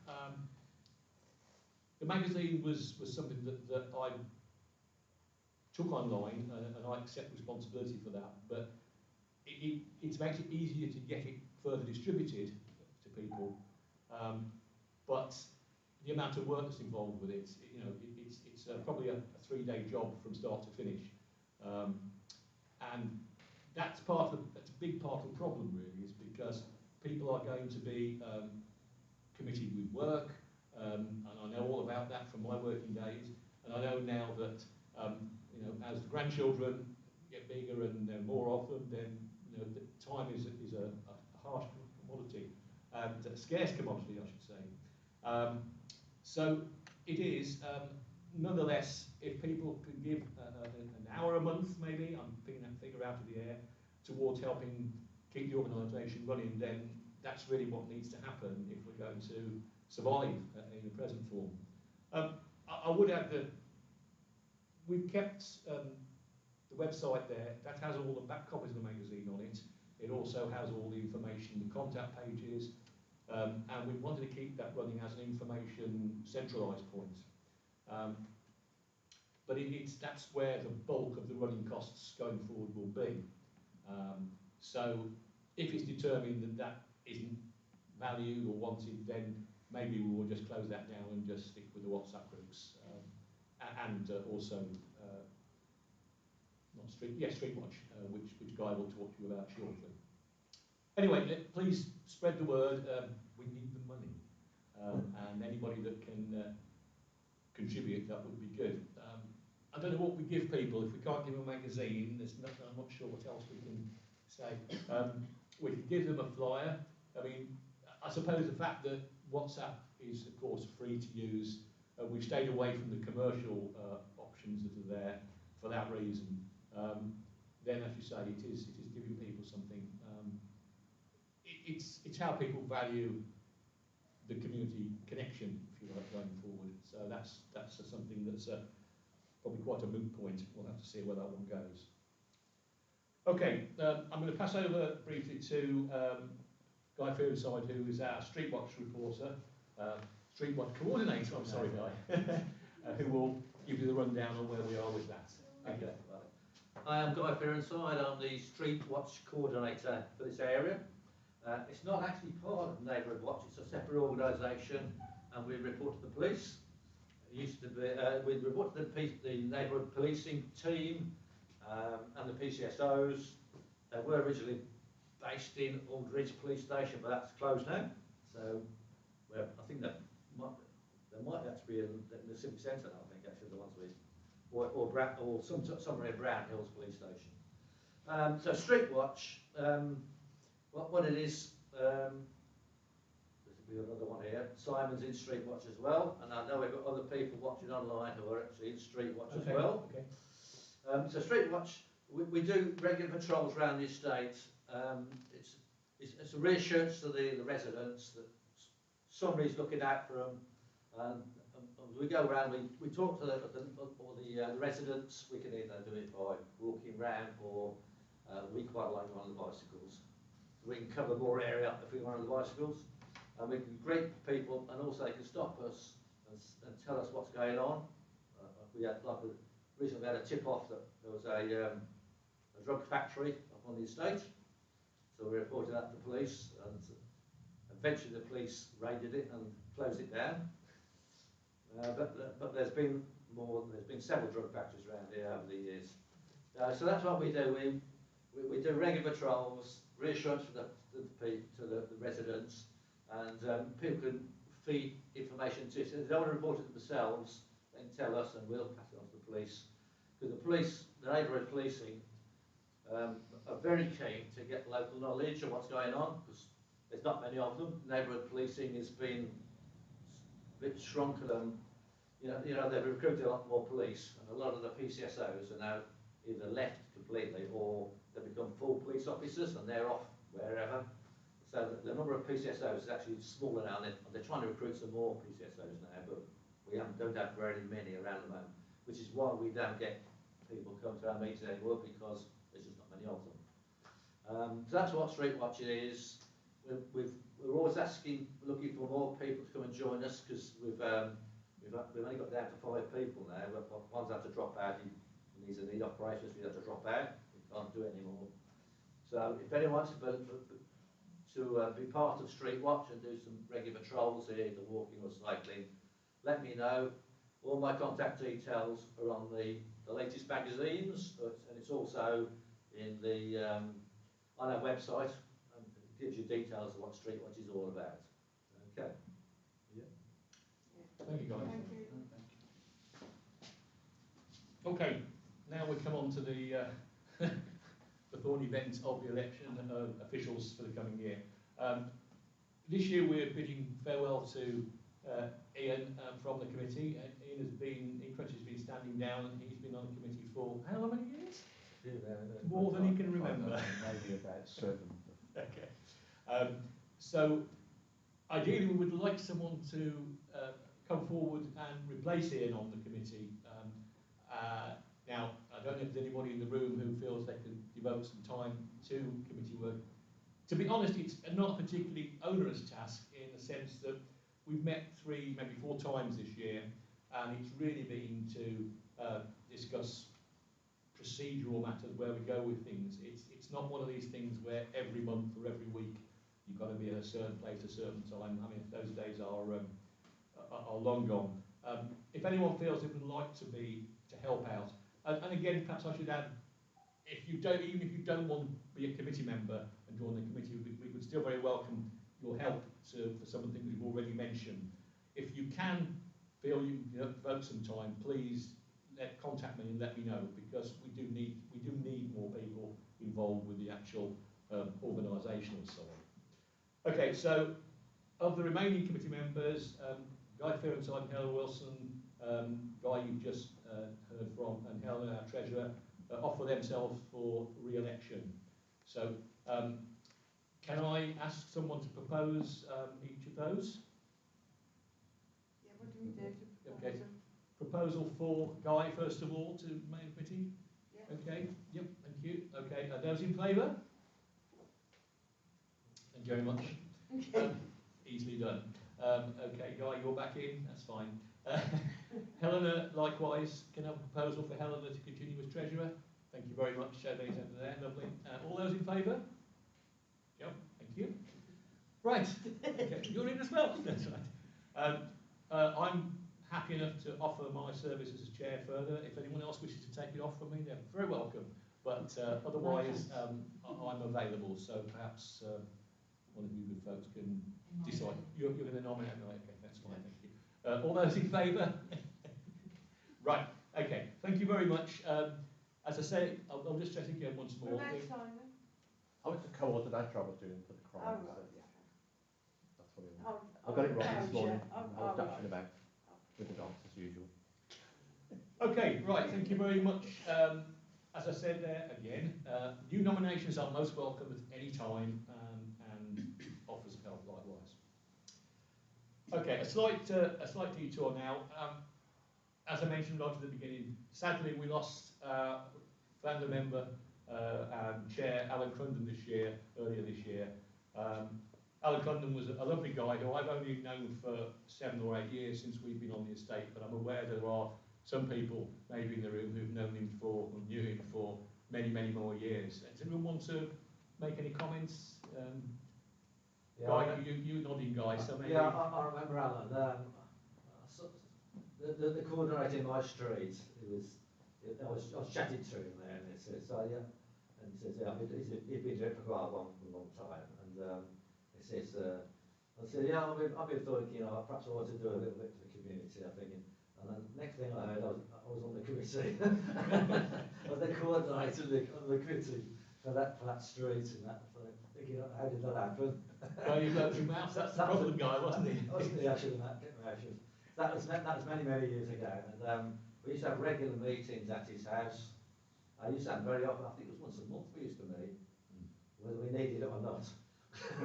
Speaker 1: the magazine was something that I took online, and I accept responsibility for that, but it makes it easier to get it further distributed to people, but the amount of work that's involved with it, you know, it's probably a 3-day job from start to finish, and that's a big part of the problem really, is because people are going to be committed with work, and I know all about that from my working days, and I know now that you know, as the grandchildren get bigger and there are more of them, then you know, the time is a harsh commodity, a scarce commodity, I should say. So it is, nonetheless, if people could give an hour a month, maybe, I'm picking that figure out of the air, towards helping keep the organisation running, then that's really what needs to happen if we're going to survive in the present form. I would add that we've kept the website there. That has all the back copies of the magazine on it. It also has all the information, the contact pages, and we wanted to keep that running as an information centralised point. But that's where the bulk of the running costs going forward will be. So if it's determined that that isn't valued or wanted, then maybe we will just close that down and just stick with the WhatsApp groups, and also Streetwatch, which Guy will talk to you about shortly. Anyway, please spread the word. We need the money, and anybody that can contribute, that would be good. I don't know what we give people. If we can't give them a magazine, I'm not sure what else we can say. We could give them a flyer. I mean, I suppose the fact that WhatsApp is, of course, free to use, we've stayed away from the commercial options that are there for that reason. Then, as you say, it is giving people something. It's how people value the community connection, if you like, going forward. So that's something that's probably quite a moot point. We'll have to see where that one goes. Okay, I'm going to pass over briefly to Guy Fearnside, who is our Streetwatch reporter, Streetwatch coordinator, I'm sorry, Guy, who will give you the rundown on where we are with that.
Speaker 9: Okay. Hi, I'm Guy Fearnside. I'm the Streetwatch coordinator for this area. It's not actually part of Neighbourhood Watch, it's a separate organisation, and we report to the police. It used to be, we report to the neighbourhood policing team and the PCSOs. They were originally based in Aldridge Police Station, but that's closed now. So, well, I think that there might actually be in the city centre now, I think, actually, the ones we, or somewhere in Brown Hills Police Station. So Streetwatch, what it is, there's another one here. Simon's in Streetwatch as well, and I know we've got other people watching online who are actually in Streetwatch as well. Okay. So Streetwatch, we do regular patrols around the estate. It's a reassurance to the residents that somebody's looking out for them. We go around, we talk to the residents. We can either do it by walking round, or we quite like one of the bicycles. We can cover more area if we want on the bicycles. And we can greet people, and also they can stop us and tell us what's going on. We had, recently we had a tip-off that there was a drug factory up on the estate. So we reported that to the police, and eventually the police raided it and closed it down. But there's been several drug factories around here over the years. So that's what we do. We do regular patrols, reassurance for the residents, and people can feed information to us. If they don't want to report it themselves, they can tell us, and we'll pass it on to the police. Because the police, the neighbourhood policing, are very keen to get local knowledge of what's going on, because there's not many of them. Neighbourhood policing has been a bit shrunken, and you know they've recruited a lot more police, and a lot of the PCSOs are now either left completely or they become full police officers and they're off wherever. So the number of PCSOs is actually smaller now, and they're trying to recruit some more PCSOs now, but we don't have very many around the moment, which is why we don't get people come to our meetings anymore, because there's just not many of them. So that's what Streetwatch is. We're always looking for more people to come and join us, because we've we've only got down to 5 people now, but one's had to drop out, he needs a knee operation, so he had to drop out, he can't do it anymore. So if anyone wants to be part of Street Watch and do some regular patrols here, either walking or cycling, let me know. All my contact details are on the latest magazines, and it's also in the on our website, and it gives you details of what Street Watch is all about. Okay.
Speaker 1: Thank you, guys.
Speaker 4: Thank you.
Speaker 1: Okay, now we come on to the the thorny event of the election officials for the coming year. This year we're bidding farewell to Ian from the committee. Ian has been standing down, and he's been on the committee for how many years? More than he can remember.
Speaker 3: Maybe about 7.
Speaker 1: Okay. So ideally we would like someone to come forward and replace Ian on the committee. Now, I don't know if there's anybody in the room who feels they could devote some time to committee work. To be honest, it's not a particularly onerous task in the sense that we've met 3, maybe 4 times this year, and it's really been to discuss procedural matters, where we go with things. It's not one of these things where every month or every week you've got to be at a certain place at a certain time. I mean, those days are long gone. If anyone feels they would like to help out, and again, perhaps I should add, even if you don't want to be a committee member and join the committee, we would still very welcome your help for some of the things we've already mentioned. If you can feel you devote some time, please contact me and let me know, because we do need more people involved with the actual organisational side. Okay, so of the remaining committee members, Guy Fearenside and Helen Wilson, Guy you've just heard from, and Helen, our treasurer, offer themselves for re-election. So can I ask someone to propose each of those?
Speaker 4: Yeah, what do we do to propose
Speaker 1: Okay.
Speaker 4: them?
Speaker 1: Proposal for Guy, first of all, to main committee.
Speaker 4: Yeah.
Speaker 1: Okay, yep, thank you. Okay, are those in favour? Thank you very much. Easily done. Okay, Guy, you're back in, that's fine. Helena, likewise, can I have a proposal for Helena to continue as treasurer? Thank you very much, show these over there, lovely. All those in favour? Yep, thank you. Right, okay, you're in as well, that's right. I'm happy enough to offer my services as chair further. If anyone else wishes to take it off from me, they're very welcome. But otherwise, I'm available, so perhaps one of you good folks can decide. You're going to nominate me, okay, that's fine, thank you. All those in favour? Right, okay, thank you very much. As I say, I'll just stress again once more.
Speaker 4: What about Simon?
Speaker 3: I was the coordinator I was doing for the
Speaker 4: Oh,
Speaker 3: crime.
Speaker 4: right,
Speaker 3: So
Speaker 4: yeah.
Speaker 3: that's what it was. I got it wrong this morning. I was
Speaker 4: right.
Speaker 3: dashing about with the dogs as usual.
Speaker 1: Okay, right, thank you very much. As I said there, again, new nominations are most welcome at any time, and offers of help likewise. Okay, a slight detour now. As I mentioned right at the beginning, sadly we lost founder member and chair Alan Crundon earlier this year. Alan Crundon was a lovely guy who I've only known for 7 or 8 years since we've been on the estate, but I'm aware there are some people maybe in the room who've known him or knew him for many, many more years. Does anyone want to make any comments?
Speaker 9: Yeah,
Speaker 1: Guy, you nodding, Guy, so maybe...
Speaker 9: Yeah, I remember Alan. The coordinator in my street, I was chatting to him there, and he says, and he says, yeah, he'd been doing it for quite a long time, and he says, I said, yeah, I've been thinking, perhaps I want to do a little bit for the community, I'm thinking, and then next thing I heard, I was on the committee. I was the coordinator on the committee for that street, and that, thinking, how did that happen?
Speaker 1: Well, you got your mouth, that's the problem, Guy, wasn't it?
Speaker 9: Wasn't he actually that motion? That was many, many years ago, and we used to have regular meetings at his house. I used to have very often, I think it was once a month we used to meet, whether we needed it or not.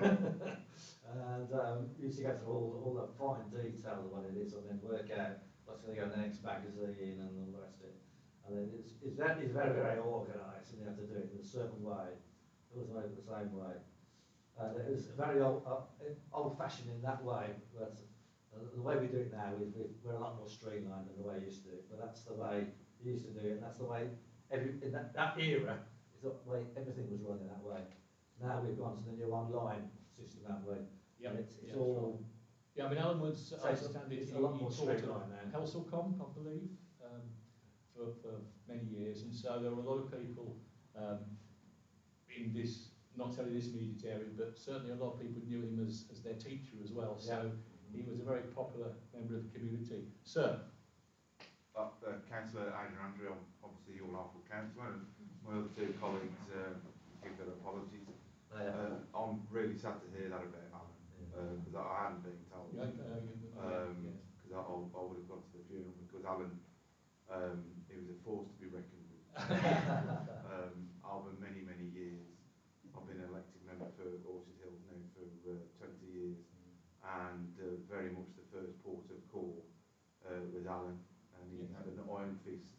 Speaker 9: And we used to go through all the fine detail of what it is, and then work out what's going to go in the next magazine and all the rest of it. And then it's very, very organised, and you have to do it in a certain way. It wasn't over the same way. And it was very old-fashioned in that way, but The way we do it now is we're a lot more streamlined than the way you used to do it, but that's the way you used to do it, and that's the way in that era is the way everything was running that way. Now we've gone to the new online system that way.
Speaker 1: Yeah,
Speaker 9: and it's all.
Speaker 1: Yeah, I mean, Alan was, I
Speaker 9: So
Speaker 1: understand it,
Speaker 9: it's a lot more
Speaker 1: taught
Speaker 9: streamlined now.
Speaker 1: Helsel-Com, I believe, for many years, and so there were a lot of people in this, not only this immediate area, but certainly a lot of people knew him as their teacher as well. So he was a very popular member of the community. Sir.
Speaker 10: Councillor Adrian Andrew, obviously your lawful councillor, and my other two colleagues give their apologies. I'm really sad to hear that about Alan, because I hadn't been told. Because I would have gone to the funeral, because Alan, he was a force to be reckoned with. Over many, many years. I've been an elected member for Orchard Hills now for 20 years, and very much the first port of call was Alan, and he had an iron fist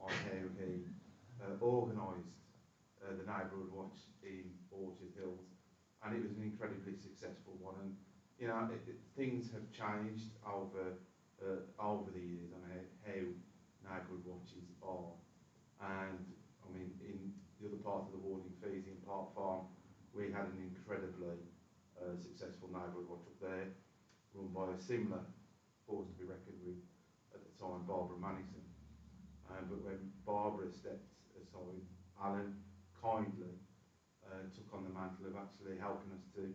Speaker 10: on how he organised the neighbourhood watch in Orchard Hills, and it was an incredibly successful one. And you know, things have changed over the years on how neighbourhood watches are, and I mean in the other part of the ward in Fees in Park Farm, we had an incredibly successful neighbourhood watch up there, run by a similar force to be reckoned with at the time, Barbara Mannison. But when Barbara stepped aside, Alan kindly took on the mantle of actually helping us to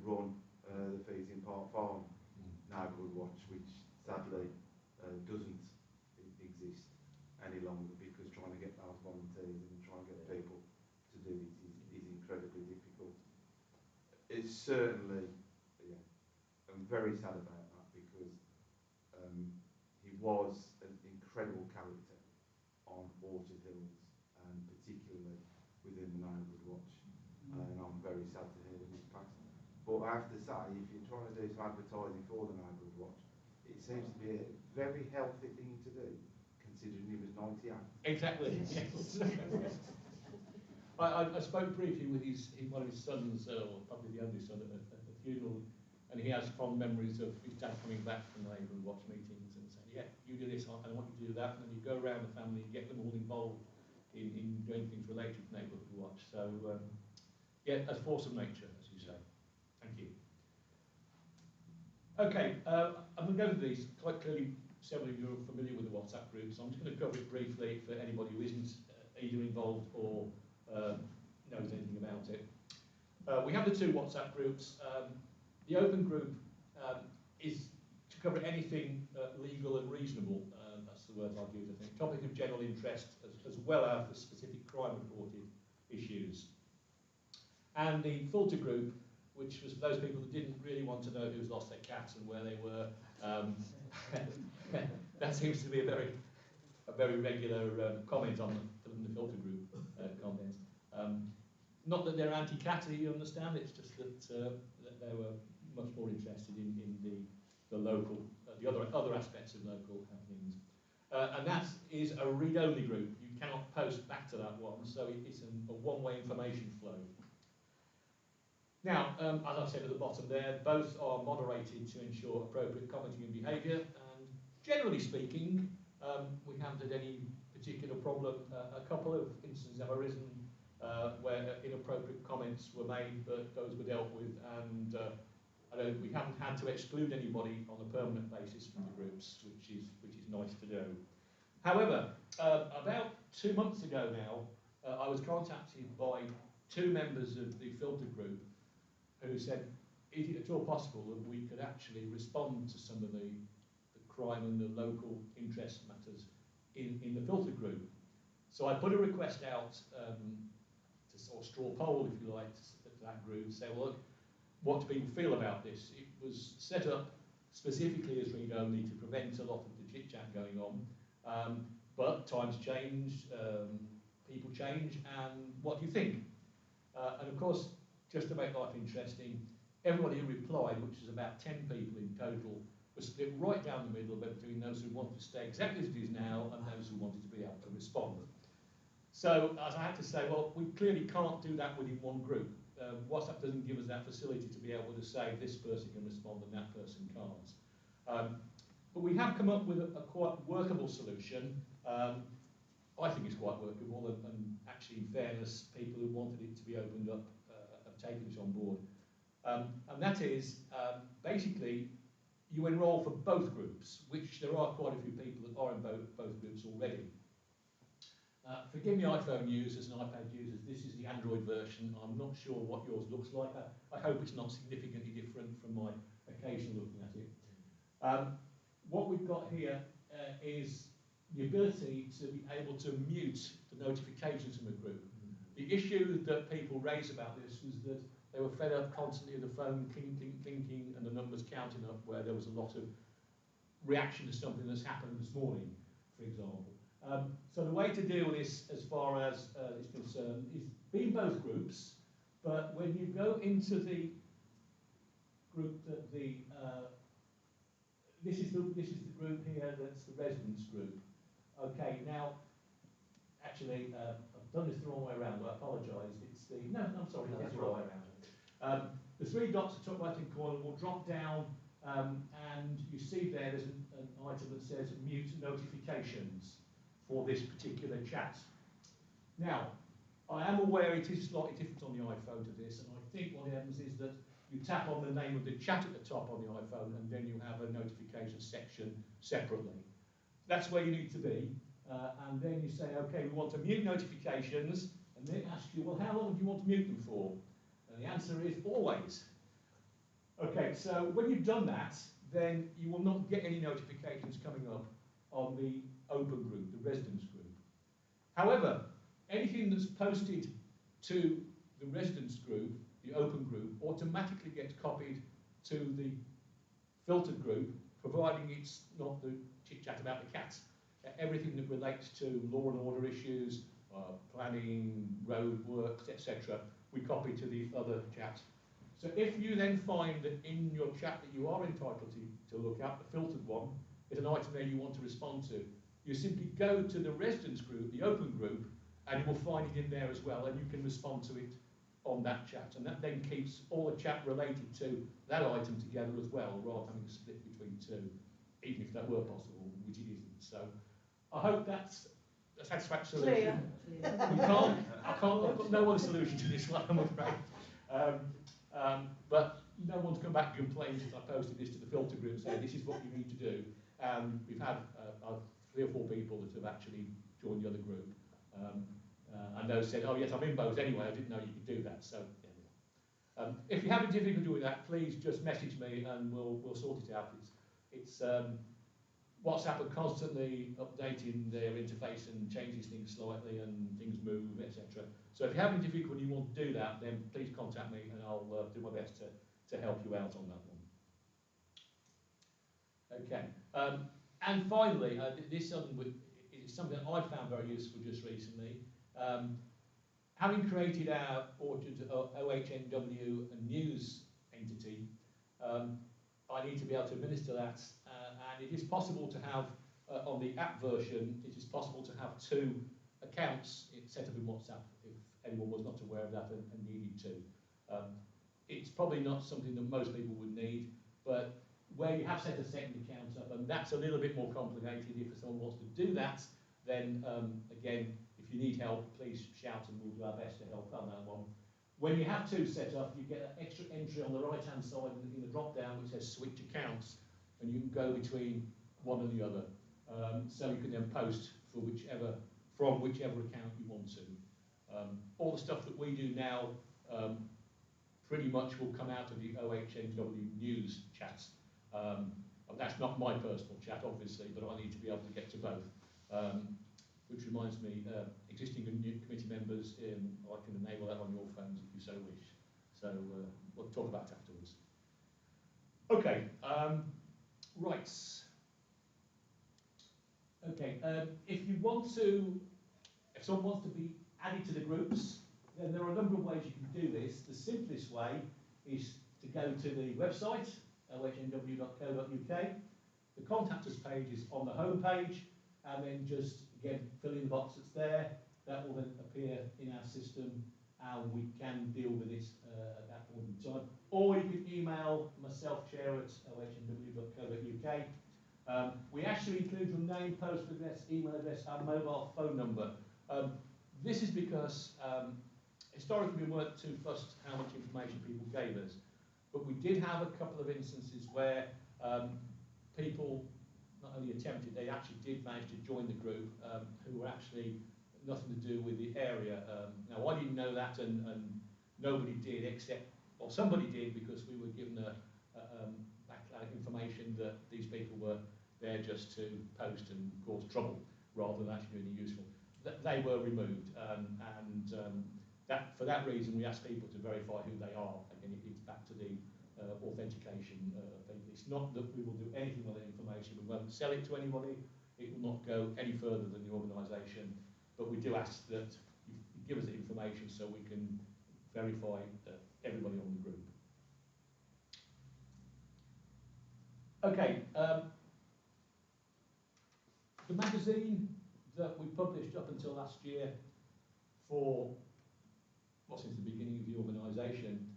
Speaker 10: run the Fees in Park Farm neighbourhood watch, which sadly doesn't exist any longer, because trying to get those volunteers and trying to get people to do it is incredibly difficult. It's certainly, I'm very sad about that, because he was an incredible character on Orchard Hills, and particularly within the neighbourhood watch, and I'm very sad to hear that he's passed. But I have to say, if you're trying to do some advertising for the neighbourhood watch, it seems to be a very healthy thing to do, considering he was 98.
Speaker 1: Exactly. I spoke briefly with one of his sons, or probably the youngest son, at the funeral, and he has fond memories of his dad coming back from the neighbourhood watch meetings and saying, yeah, you do this, I want you to do that, and then you go around the family and get them all involved in doing things related to neighbourhood watch. So, yeah, a force of nature, as you say. Thank you. Okay, I'm going to go through these. Quite clearly, several of you are familiar with the WhatsApp group, so I'm just going to cover it briefly for anybody who isn't either involved or knows anything about it. We have the two WhatsApp groups. The open group is to cover anything legal and reasonable. That's the word I'll use, I think. Topic of general interest, as well as the specific crime reported issues. And the filter group, which was for those people that didn't really want to know who's lost their cats and where they were. That seems to be a very regular comment on the filter group comments. Not that they're anti-catty, you understand. It's just that they were much more interested in the local, the other aspects of local happenings. And that is a read-only group. You cannot post back to that one, so it's a one-way information flow. Now, as I've said at the bottom there, both are moderated to ensure appropriate commenting and behaviour, and generally speaking, we haven't had any particular problem. A couple of instances have arisen where inappropriate comments were made, but those were dealt with, and we haven't had to exclude anybody on a permanent basis from the groups, which is nice to do. However, about 2 months ago now, I was contacted by two members of the filter group who said, is it at all possible that we could actually respond to some of the crime and the local interest matters in the filter group? So I put a request out to sort of straw poll, if you like, to that group, to say, well, look, what do people feel about this? It was set up specifically as read-only to prevent a lot of the chit-chat going on, but times change, people change, and what do you think? And of course, just to make life interesting, everybody who replied, which was about 10 people in total, was split right down the middle between those who wanted to stay exactly as it is now and those who wanted to be able to respond. So, as I had to say, well, we clearly can't do that within one group. WhatsApp doesn't give us that facility to be able to say this person can respond and that person can't. But we have come up with a quite workable solution. I think it's quite workable, and actually, in fairness, people who wanted it to be opened up have taken it on board. And that is, basically, you enrol for both groups, which there are quite a few people that are in both groups already. Forgive me, iPhone users and iPad users, this is the Android version. I'm not sure what yours looks like. I hope it's not significantly different from my occasional looking at it. What we've got here is the ability to be able to mute the notifications from a group. The issue that people raise about this was that they were fed up constantly of the phone clinking and the numbers counting up, where there was a lot of reaction to something that's happened this morning, for example. So the way to deal with this, as far as is concerned, is be in both groups, but when you go into the group that this is the group here that's the residence group. Okay, now, actually, I've done this the wrong way around. I apologise. It's the I'm sorry,
Speaker 9: No,
Speaker 1: it's
Speaker 9: that's
Speaker 1: the right way around. The three dots at the top right-hand corner will drop down, and you see there's an item that says mute notifications for this particular chat. Now, I am aware it is slightly different on the iPhone to this, and I think what happens is that you tap on the name of the chat at the top on the iPhone, and then you have a notification section separately. That's where you need to be, and then you say, okay, we want to mute notifications, and then it asks you, well, how long do you want to mute them for? And the answer is always. Okay, so when you've done that, then you will not get any notifications coming up on the open group, the residence group. However, anything that's posted to the residence group, the open group, automatically gets copied to the filtered group, providing it's not the chit-chat about the cats. Everything that relates to law and order issues, planning, road works, etc., we copy to the other chat. So if you then find that in your chat that you are entitled to look at, the filtered one, is an item there you want to respond to, you simply go to the residence group, the open group, and you will find it in there as well, and you can respond to it on that chat. And that then keeps all the chat related to that item together as well, rather than having to split between two, even if that were possible, which it isn't. So I hope that's a satisfactory solution.
Speaker 4: Clear.
Speaker 1: I've got no other solution to this one, I'm afraid. But no one's come back and complained since I posted this to the filter group saying this is what you need to do. We've had 3 or 4 people that have actually joined the other group. And those said, oh yes, I'm in both anyway, I didn't know you could do that. So yeah. If you have a difficulty with that, please just message me and we'll sort it out. It's WhatsApp are constantly updating their interface and changes things slightly, and things move, etc. So if you have any difficulty and you want to do that, then please contact me and I'll do my best to help you out on that one. Okay. And finally, this is something that I found very useful just recently. Having created our OHNW news entity, I need to be able to administer that, and it is possible to have, on the app version, it is possible to have 2 accounts set up in WhatsApp if anyone was not aware of that and needed to. It's probably not something that most people would need, but where you have set a second account up, and that's a little bit more complicated, if someone wants to do that, then again, if you need help, please shout and we'll do our best to help on that one. When you have 2 set up, you get an extra entry on the right-hand side in the drop-down which says switch accounts, and you can go between one and the other. So you can then post from whichever account you want to. All the stuff that we do now pretty much will come out of the OHNW news chats. That's not my personal chat, obviously, but I need to be able to get to both. Which reminds me, existing and new committee members, I can enable that on your phones if you so wish. So we'll talk about it afterwards. Okay, right. Okay, if someone wants to be added to the groups, then there are a number of ways you can do this. The simplest way is to go to the website, ohnw.co.uk. The contact us page is on the home page, and then just, again, fill in the box that's there. That will then appear in our system, and we can deal with it at that point in time. Or you can email myself, chair at ohnw.co.uk, uk. We actually include your name, postal address, email address, and mobile phone number. This is because historically we weren't too fussed how much information people gave us, but we did have a couple of instances where people not only attempted, they actually did manage to join the group who were actually nothing to do with the area. Now I didn't know that, and nobody did, except, or somebody did, because we were given a information that these people were there just to post and cause trouble rather than actually doing anything useful. They were removed, that for that reason we ask people to verify who they are. Again, it's back to the authentication of people. It's not that we will do anything with that information. We won't sell it to anybody. It will not go any further than the organisation. But we do ask that you give us the information so we can verify everybody on the group. Okay, the magazine that we published up until last year for, well, since the beginning of the organisation,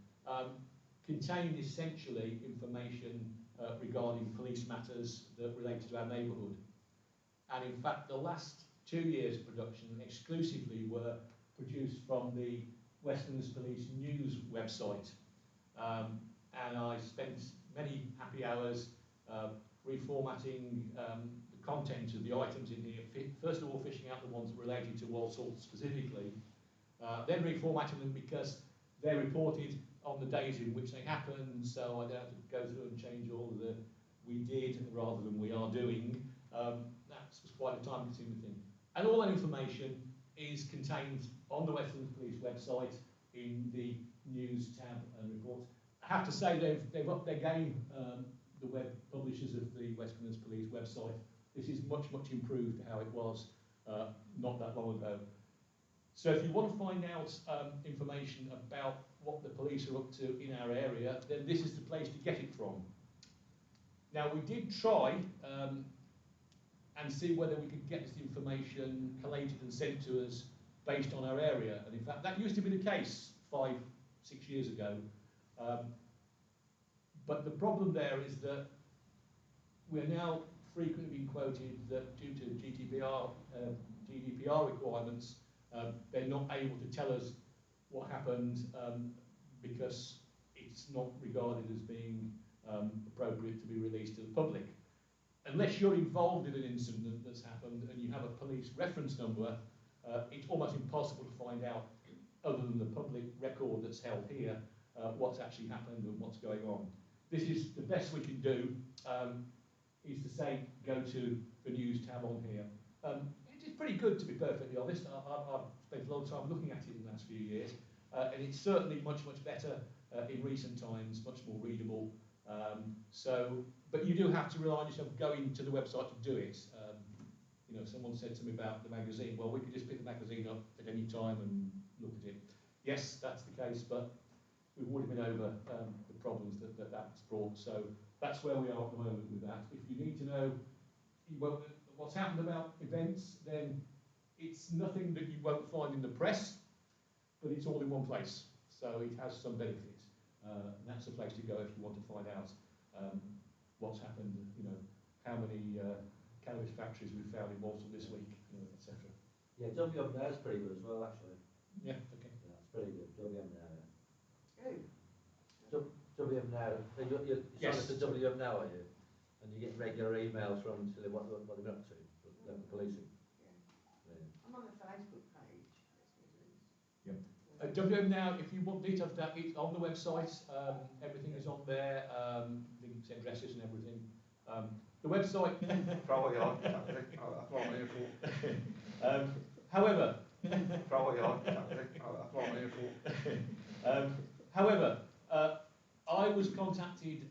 Speaker 1: contained essentially information regarding police matters that related to our neighbourhood. And in fact, the last 2 years' production exclusively were produced from the West Midlands Police News website. And I spent many happy hours reformatting the content of the items in here. First of all, fishing out the ones related to Walsall specifically, then reformatting them because they're reported on the days in which they happened, so I don't have to go through and change all of the we did rather than we are doing. That was quite a time-consuming thing. And all that information is contained on the West Midlands Police website in the news tab and reports. I have to say they've upped their game, the web publishers of the West Midlands Police website. This is much, much improved to how it was not that long ago. So if you want to find out information about what the police are up to in our area, then this is the place to get it from. Now, we did try and see whether we could get this information collated and sent to us based on our area. And in fact, that used to be the case 5, 6 years ago. But the problem there is that we're now frequently being quoted that due to GDPR requirements, they're not able to tell us what happened because it's not regarded as being appropriate to be released to the public. Unless you're involved in an incident that's happened and you have a police reference number, it's almost impossible to find out, other than the public record that's held here, what's actually happened and what's going on. This is the best we can do, is to say, go to the news tab on here. It is pretty good, to be perfectly honest. I've spent a lot of time looking at it in the last few years, and it's certainly much, much better in recent times, much more readable. But you do have to rely on yourself going to the website to do it. You know, someone said to me about the magazine, well, we could just pick the magazine up at any time and look at it. Yes, that's the case, but we've already been over the problems that's brought. So that's where we are at the moment with that. If you need to know what's happened about events, then it's nothing that you won't find in the press, but it's all in one place. So it has some benefit. And that's the place to go if you want to find out what's happened, you know, how many cannabis factories we've found in Walsall this week, you know, etc.
Speaker 9: Yeah, WM now is pretty good as well, actually.
Speaker 1: Yeah, okay.
Speaker 9: Yeah, it's pretty good. WM now, yeah.
Speaker 4: Who?
Speaker 9: WM now. You're
Speaker 1: Yes.
Speaker 9: signed up to WM now, are you? And you get regular emails from telling what they're up to, local policing.
Speaker 4: Yeah. I'm on the Facebook page, West Midlands.
Speaker 1: Yep. WM Now, if you want details of that, it's on the website. Everything is on there, links, addresses and everything. The website...
Speaker 10: Throw it on, that's what I'm here for.
Speaker 1: However...
Speaker 10: Throw it on, that's what I'm here for.
Speaker 1: However, I was contacted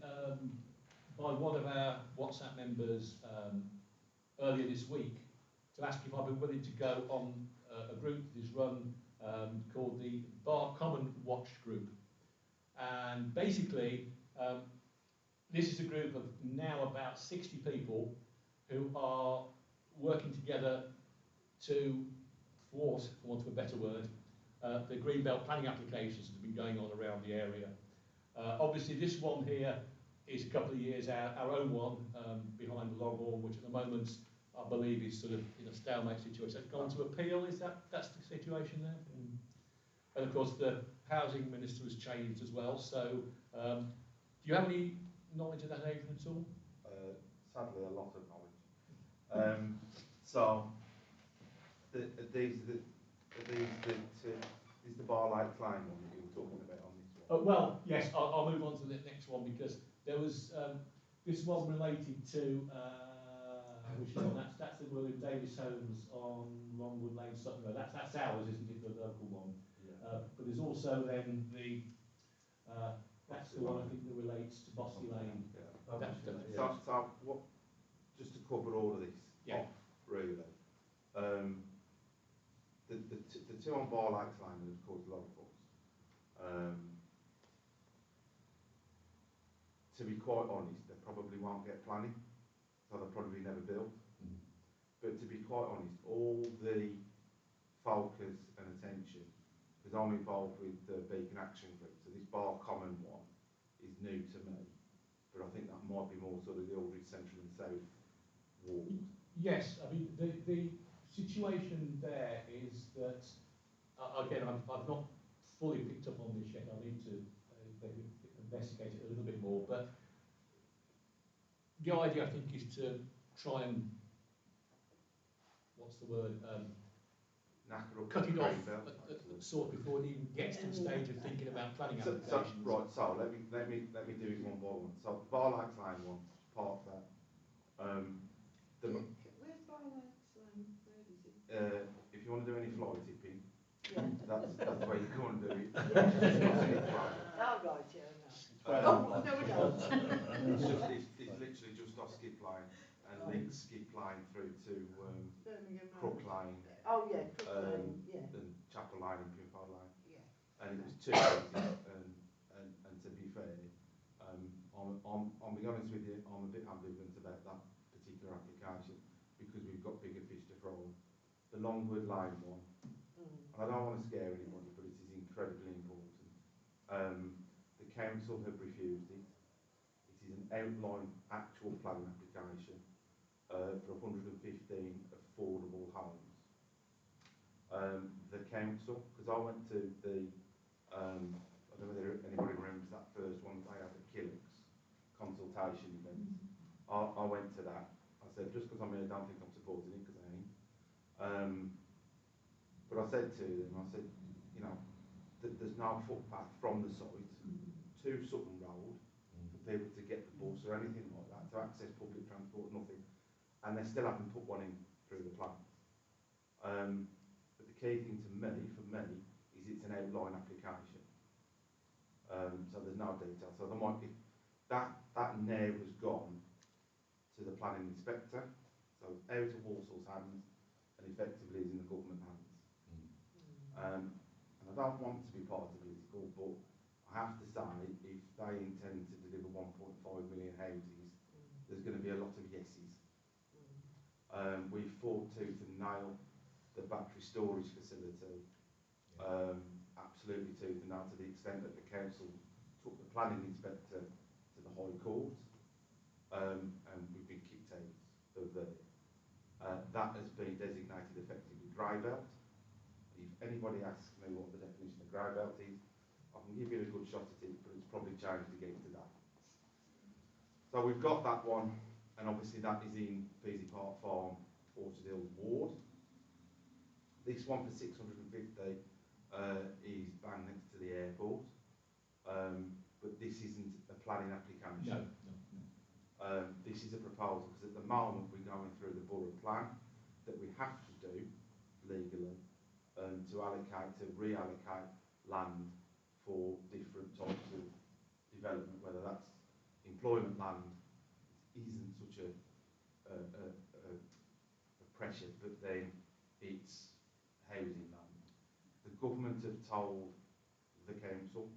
Speaker 1: by one of our WhatsApp members earlier this week to ask if I'd be willing to go on a group that is run called the Bar Common Watch Group. And basically, this is a group of now about 60 people who are working together to thwart, for want of a better word, the Greenbelt planning applications that have been going on around the area. Obviously, this one here is a couple of years our own one behind the Longhorn, which at the moment I believe is sort of in a stalemate situation. It's gone to appeal. That's the situation there? And of course the housing minister has changed as well. So do you have any knowledge of that, Adrian, at all?
Speaker 10: Sadly, a lot of knowledge. So these is the bar light climb one that you were talking about on this one?
Speaker 1: Well, yes, I'll move on to the next one because there was this one related to which one? That's the William Davis Homes on Longwood Lane, Sutton Road. That's ours, isn't it? The local one. Yeah. But there's also then the that's the one I think that relates to Bosley Lane.
Speaker 10: Yeah.
Speaker 1: So
Speaker 10: what? Just to cover all of this off, really. The two on bar light climb have caused a lot of fuss. To be quite honest, they probably won't get planning, so they'll probably never build. But to be quite honest, all the focus and attention, because I'm involved with the Beacon Action Group, so this Bar Common one is new to me, but I think that might be more sort of the Aldridge Central and South ward.
Speaker 1: Yes, I mean the situation there is that again I've not fully picked up on this yet. I need to investigate it a little bit more, but the idea I think is to try and what's the word cut it off sort of before it even gets to the stage of thinking about planning applications.
Speaker 10: So let me do it one by one. So bar light climb one, part of that.
Speaker 4: Where's bar light climb? Where is it?
Speaker 10: If you want to do any fly tipping,
Speaker 4: Yeah.
Speaker 10: that's where you go and do it.
Speaker 4: Oh right, yeah. No, we don't.
Speaker 10: It's literally just off Skip Line and links Skip Line through to
Speaker 4: Birmingham
Speaker 10: Crook Line.
Speaker 4: Oh yeah, Crook Lane, yeah.
Speaker 10: And Chapel Line and Pimpard Line.
Speaker 4: Yeah.
Speaker 10: And it was too easy. And to be fair, I'll be honest with you, I'm a bit ambivalent about that particular application because we've got bigger fish to fry. The Longwood Line one, and I don't want to scare anybody, but it is incredibly important. The council have refused it. It is an outline actual planning application for 115 affordable homes. The council, because I went to the, I don't know whether anybody remembers that first one that they had at Killicks consultation event. I went to that. I said, just because I'm here, don't think I'm supporting it, because I ain't. But I said to them, I said, you know, there's no footpath from the site to Sutton Road for people to get the bus or anything like that, to access public transport, nothing. And they still haven't put one in through the plans. But the key thing for me, is it's an outline application. So there's no detail. So there might be, that now has gone to the planning inspector, so it's out of Walsall's hands and effectively is in the government hands. And I don't want to be political, but I have to say, if they intend to deliver 1.5 million houses, there's going to be a lot of yeses. We fought tooth and nail the battery storage facility, absolutely tooth and nail, to the extent that the council took the planning inspector to the High Court, and we've been kicked out of there. That has been designated effectively grey belt. If anybody asks me what the definition of grey belt is, I can give you a good shot at it, but it's probably changed again today. So we've got that one, and obviously that is in Peasy Park Farm, Orchard Hills ward. This one for 650 is bang next to the airport, but this isn't a planning application. No. This is a proposal, because at the moment we're going through the borough plan that we have to do legally to reallocate land for different types of development, whether that's employment land, isn't such a pressure, but then it's housing land. The government have told the council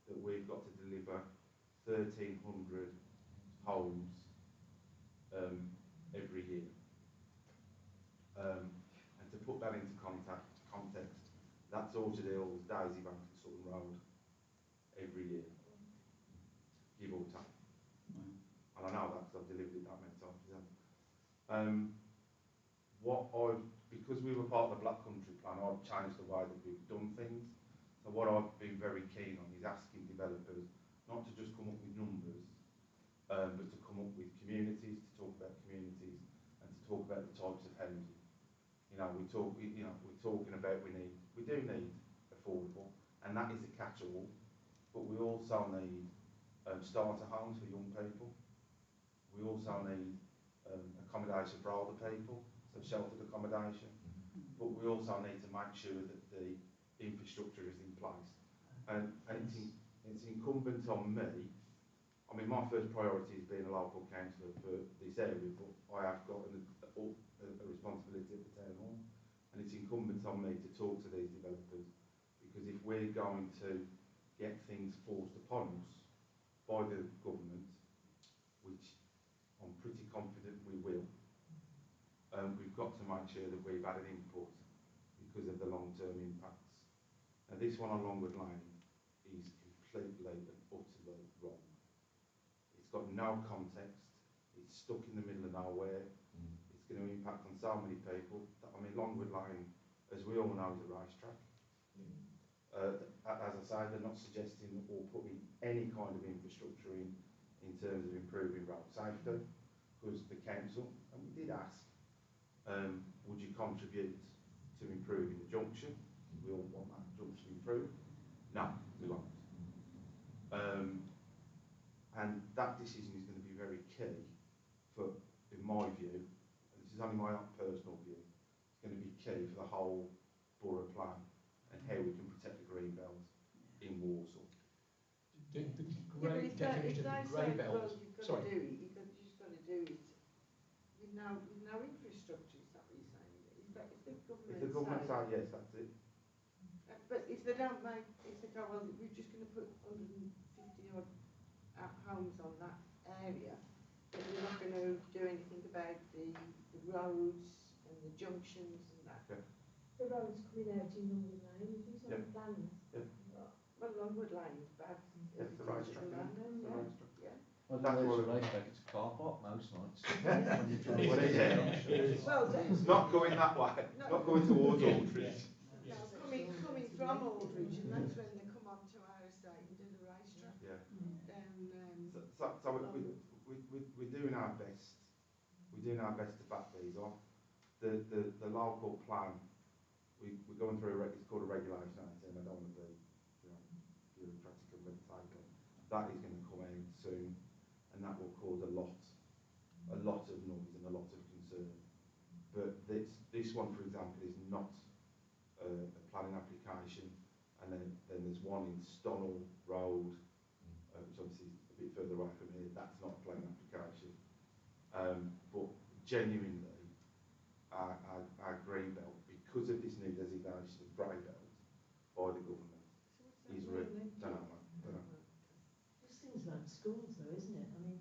Speaker 10: that we've got to deliver 1,300 homes every year. And to put that into context, that's Orchard Hills, Daisy Bank and Sutton Road every year, give or take. Because we were part of the Black Country Plan, I've changed the way that we've done things. So what I've been very keen on is asking developers not to just come up with numbers, but to come up with communities, to talk about communities, and to talk about the types of housing. We're talking about we do need affordable, and that is a catch-all, but we also need starter homes for young people. We also need accommodation for older people, so sheltered accommodation, but we also need to make sure that the infrastructure is in place. And it's incumbent on me. I mean, my first priority is being a local councillor for this area, but I have got a responsibility at the town hall, and it's incumbent on me to talk to these developers, because if we're going to get things forced upon us by the government, which I'm pretty confident we will, we've got to make sure that we've added input because of the long-term impacts. Now, this one on Longwood Lane is completely and utterly wrong. It's got no context. It's stuck in the middle of nowhere. It's going to impact on so many people. I mean, Longwood Lane, as we all know, is a racetrack. As I say, they're not suggesting or putting any kind of infrastructure in terms of improving road safety, because the council, and we did ask, would you contribute to improving the junction? We all want that junction improved. No, we won't. And that decision is going to be very key for, in my view, and this is only my own personal view, it's going to be key for the whole borough plan and how we can protect the green belt in Warsaw.
Speaker 1: The great definition of the grey belt. Sorry.
Speaker 4: You've just got to do it with no infrastructure. Is that what you're saying? If the government
Speaker 10: say yes, that's it.
Speaker 4: But if they don't if they go, well, we're just going to put 150 odd homes on that area, but we're not going to do anything about the roads and the junctions and that.
Speaker 10: Okay.
Speaker 2: The roads coming out in Longwood Lane, these are the plans.
Speaker 10: Yeah.
Speaker 4: Well, Longwood Lane is bad.
Speaker 10: It's the racetrack.
Speaker 4: Yeah.
Speaker 3: Well,
Speaker 10: That's
Speaker 3: that's
Speaker 10: what
Speaker 3: what it's a car park most nights.
Speaker 4: Well,
Speaker 10: it's not going that way. Not going towards Aldridge.
Speaker 4: No, coming from Aldridge, and that's when they come onto our estate and do the racetrack.
Speaker 10: Yeah.
Speaker 4: Down.
Speaker 10: So we're doing our best. We're doing our best to back these off. The local plan, we're going through it's called a regulation item. I don't want to be bureaucratic and red tape. That is going to come out soon, and that will cause a lot of noise and a lot of concern. But this one, for example, is not a planning application, and then there's one in Stonnell Road, which obviously is a bit further away from here. That's not a planning application. But genuinely, our green belt, because of this new designation of grey belt by the government, is
Speaker 5: Just things like schools, though, isn't it? I mean,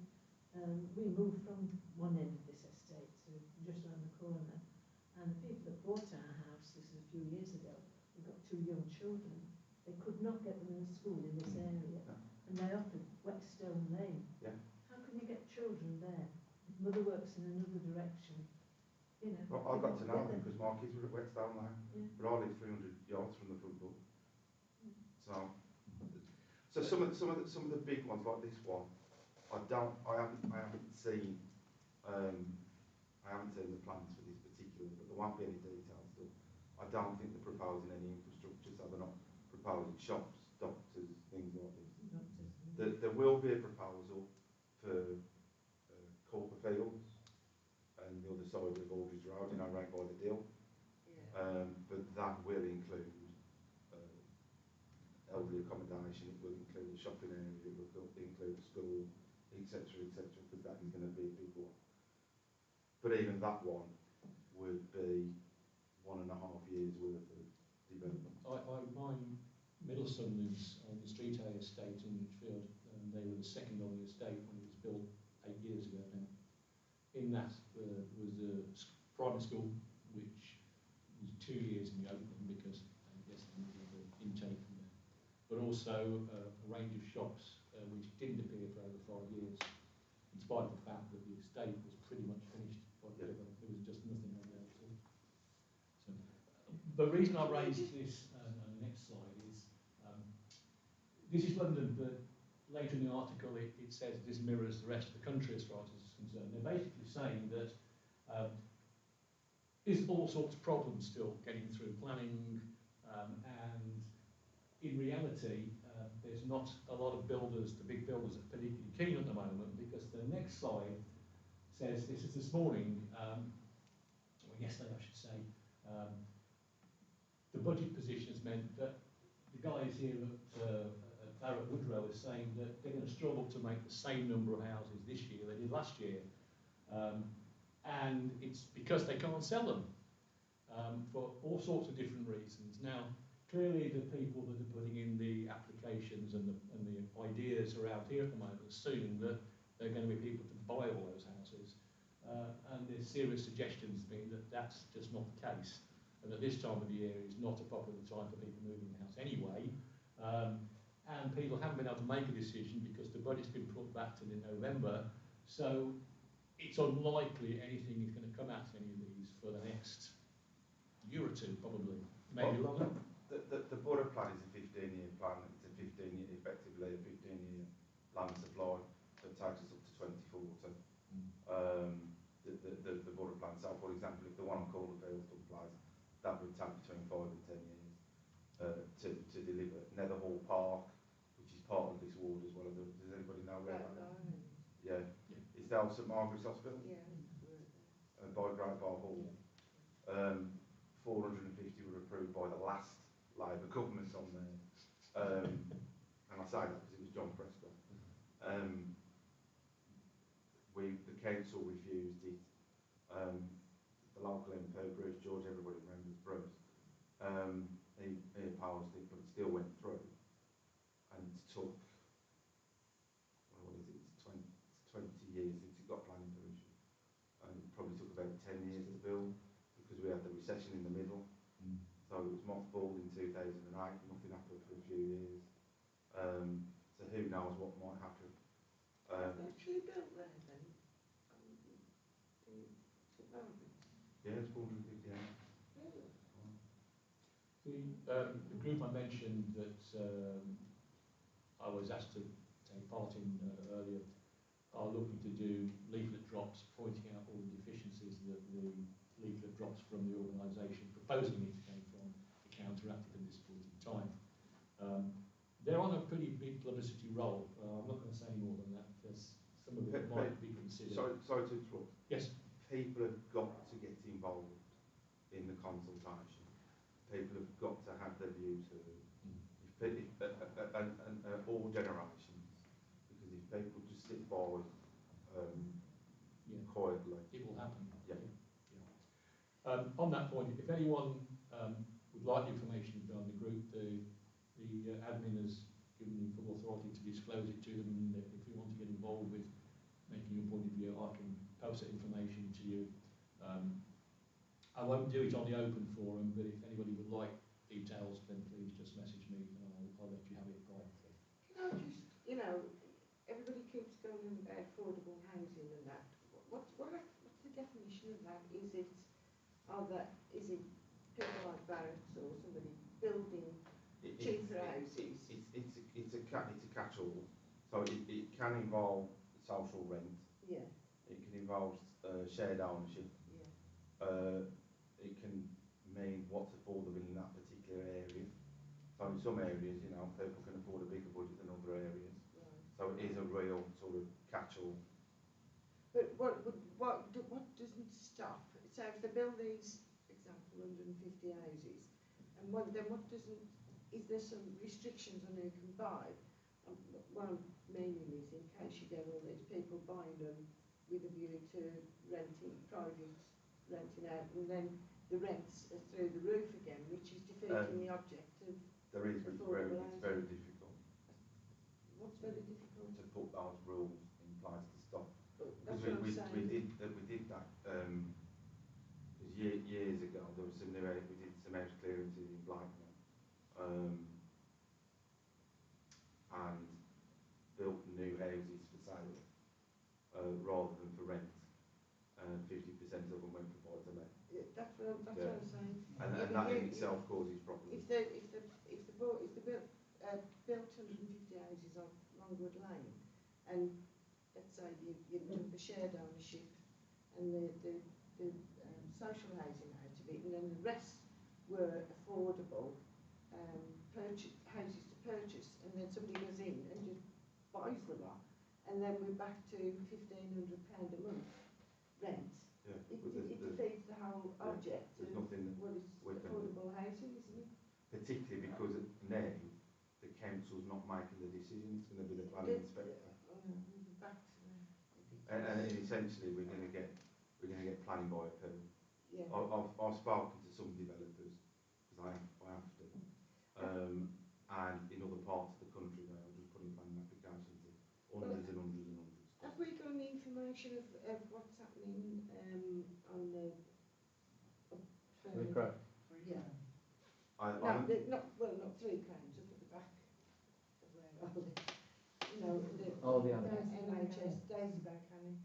Speaker 5: we moved from one end of this estate to just around the corner, and the people that bought our house, this is a few years ago, we've got 2 young children. They could not get them in school in this area, and they offered Whetstone Lane.
Speaker 10: Yeah.
Speaker 5: How can you get children there? Mother works in another direction.
Speaker 10: Well, I got to know them because my kids were at Whetstone Lane, but I live 300 yards from the football. So some of the big ones like this one, I haven't seen the plans for this particular, but there won't be any details still. I don't think they're proposing any infrastructure, so they're not proposing shops, doctors, things like this. There will be a proposal for Copperfields and the other side of Aldridge Road, right by the Dill.
Speaker 4: Yeah.
Speaker 10: But that will include elderly accommodation, it will include a shopping area, it will include a school, etc., because that is going to be a big one. But even that one would be 1.5 years worth of development.
Speaker 1: My middle son lives on the Street A estate in Lichfield, and they were the second on the estate when it was built 8 years ago now. In that was a primary school, which was 2 years in the opening because I guess they needed the intake from there. But also a range of shops which didn't appear for over 5 years, in spite of the fact that the estate was pretty much finished by the developer. the reason I raised this, and the next slide is, this is London, but later in the article it says this mirrors the rest of the country as far as this is concerned. They're basically saying that there's all sorts of problems still getting through planning, and in reality, there's not a lot of builders, the big builders are particularly keen at the moment, because the next slide says, this is this morning, or yesterday I should say, the budget positions meant that the guys here at Barrett Woodrow are saying that they're going to struggle to make the same number of houses this year they did last year. And it's because they can't sell them for all sorts of different reasons. Now, clearly the people that are putting in the applications and the ideas around here at the moment assume that there are going to be people to buy all those houses. And there's serious suggestions being that that's just not the case. And at this time of the year is not a popular time for people moving the house anyway. And people haven't been able to make a decision because the budget's been put back to November. So it's unlikely anything is going to come out of any of these for the next year or two, probably, maybe longer.
Speaker 10: The border plan is a 15-year plan. It's a 15-year, effectively a 15-year land supply that takes us up to 2040. The border plan. So, for example, if the one on Calderfield took place, that would take between 5 and 10 years to deliver. Netherhall Park, which is part of this ward as well. Does anybody know where that is? Yeah. It's the old St Margaret's Hospital?
Speaker 4: Yeah.
Speaker 10: By Great Bar Hall. 450 were approved by the last Labour government on there. And I say that because it was John Prescott. The council refused it. The local MP, Bruce George, everybody remembers Bruce. He opposed it, but it still went through. And it took, what is it, it's 20 years since it got planning permission. And it probably took about 10 years to build because we had the recession in the middle. So it was mothballed in 2008, nothing happened for a few years. So who knows what might happen.
Speaker 4: Have they actually built there then?
Speaker 10: Yeah, it's 450 hours.
Speaker 4: Really?
Speaker 1: The group I mentioned that I was asked to take part in earlier are looking to do leaflet drops pointing out all the deficiencies that the leaflet drops from the organisation proposing it came from the counteracted at this point in time. They're on a pretty big publicity roll. I'm not going to say any more than that because some of it might be considered.
Speaker 10: Sorry to interrupt.
Speaker 1: Yes.
Speaker 10: People have got to get involved in the consultation. People have got to have their views heard. And all generations. Because if people just sit by quietly,
Speaker 1: it will happen.
Speaker 10: Yeah.
Speaker 1: On that point, if anyone would like the information on the group, the admin has given me full authority to disclose it to them, and if you want to get involved with making your point of view, I can post that information to you. I won't do it on the open forum, but if anybody would like details, then please just message me and I'll let you have it privately.
Speaker 4: Can I just, everybody keeps going on about affordable housing and that. What's the definition of that? Is it people like Barrett's or somebody building cheaper houses?
Speaker 10: It's a catch-all. So it can involve social rent.
Speaker 4: Yeah.
Speaker 10: It can involve shared ownership.
Speaker 4: Yeah.
Speaker 10: It can mean what's affordable in that particular area. So in some areas, people can afford a bigger budget than other areas.
Speaker 4: Right.
Speaker 10: So it is a real sort of catch-all.
Speaker 4: But what doesn't stop? So if they build these, for example, 150 houses, and then what doesn't? Is there some restrictions on who can buy? What I'm meaning is, in case you get all these people buying them with a view to renting out, and then the rents are through the roof again, which is defeating the object of
Speaker 10: There is, but it's very difficult.
Speaker 4: What's very difficult?
Speaker 10: To put those rules in place to stop.
Speaker 4: That's what I'm saying.
Speaker 10: We did that because years ago there was some we did some house clearances in Blackman and built new houses for sale rather than for rent. 50% of them went for buy to let.
Speaker 4: Yeah, that's what I'm saying.
Speaker 10: and that in itself causes problems.
Speaker 4: If they built 150 houses on Longwood Lane, and let's say you took the shared ownership and the social housing out of it, and then the rest were affordable houses to purchase, and then somebody goes in and just buys the lot, and then we're back to £1,500 a month rent.
Speaker 10: Yeah,
Speaker 4: It defeats the whole object
Speaker 10: there's
Speaker 4: of
Speaker 10: nothing
Speaker 4: what is affordable housing, isn't it?
Speaker 10: particularly because now the council's not making the decision, it's going to be the planning inspector.
Speaker 4: We'll be back to
Speaker 10: And essentially we're going to get planning by appeal.
Speaker 4: yeah.
Speaker 10: I've spoken to some developers, because I have to, and in other parts of the country they are just putting planning applications in, hundreds and hundreds and hundreds.
Speaker 4: Have we got any information of what's happening on the
Speaker 3: Correct.
Speaker 4: yeah.
Speaker 10: I'm-
Speaker 4: Not 3 Cranes, up at the back of where I live. You know,
Speaker 3: Oh, the
Speaker 4: NHS Daisy Bank Annex.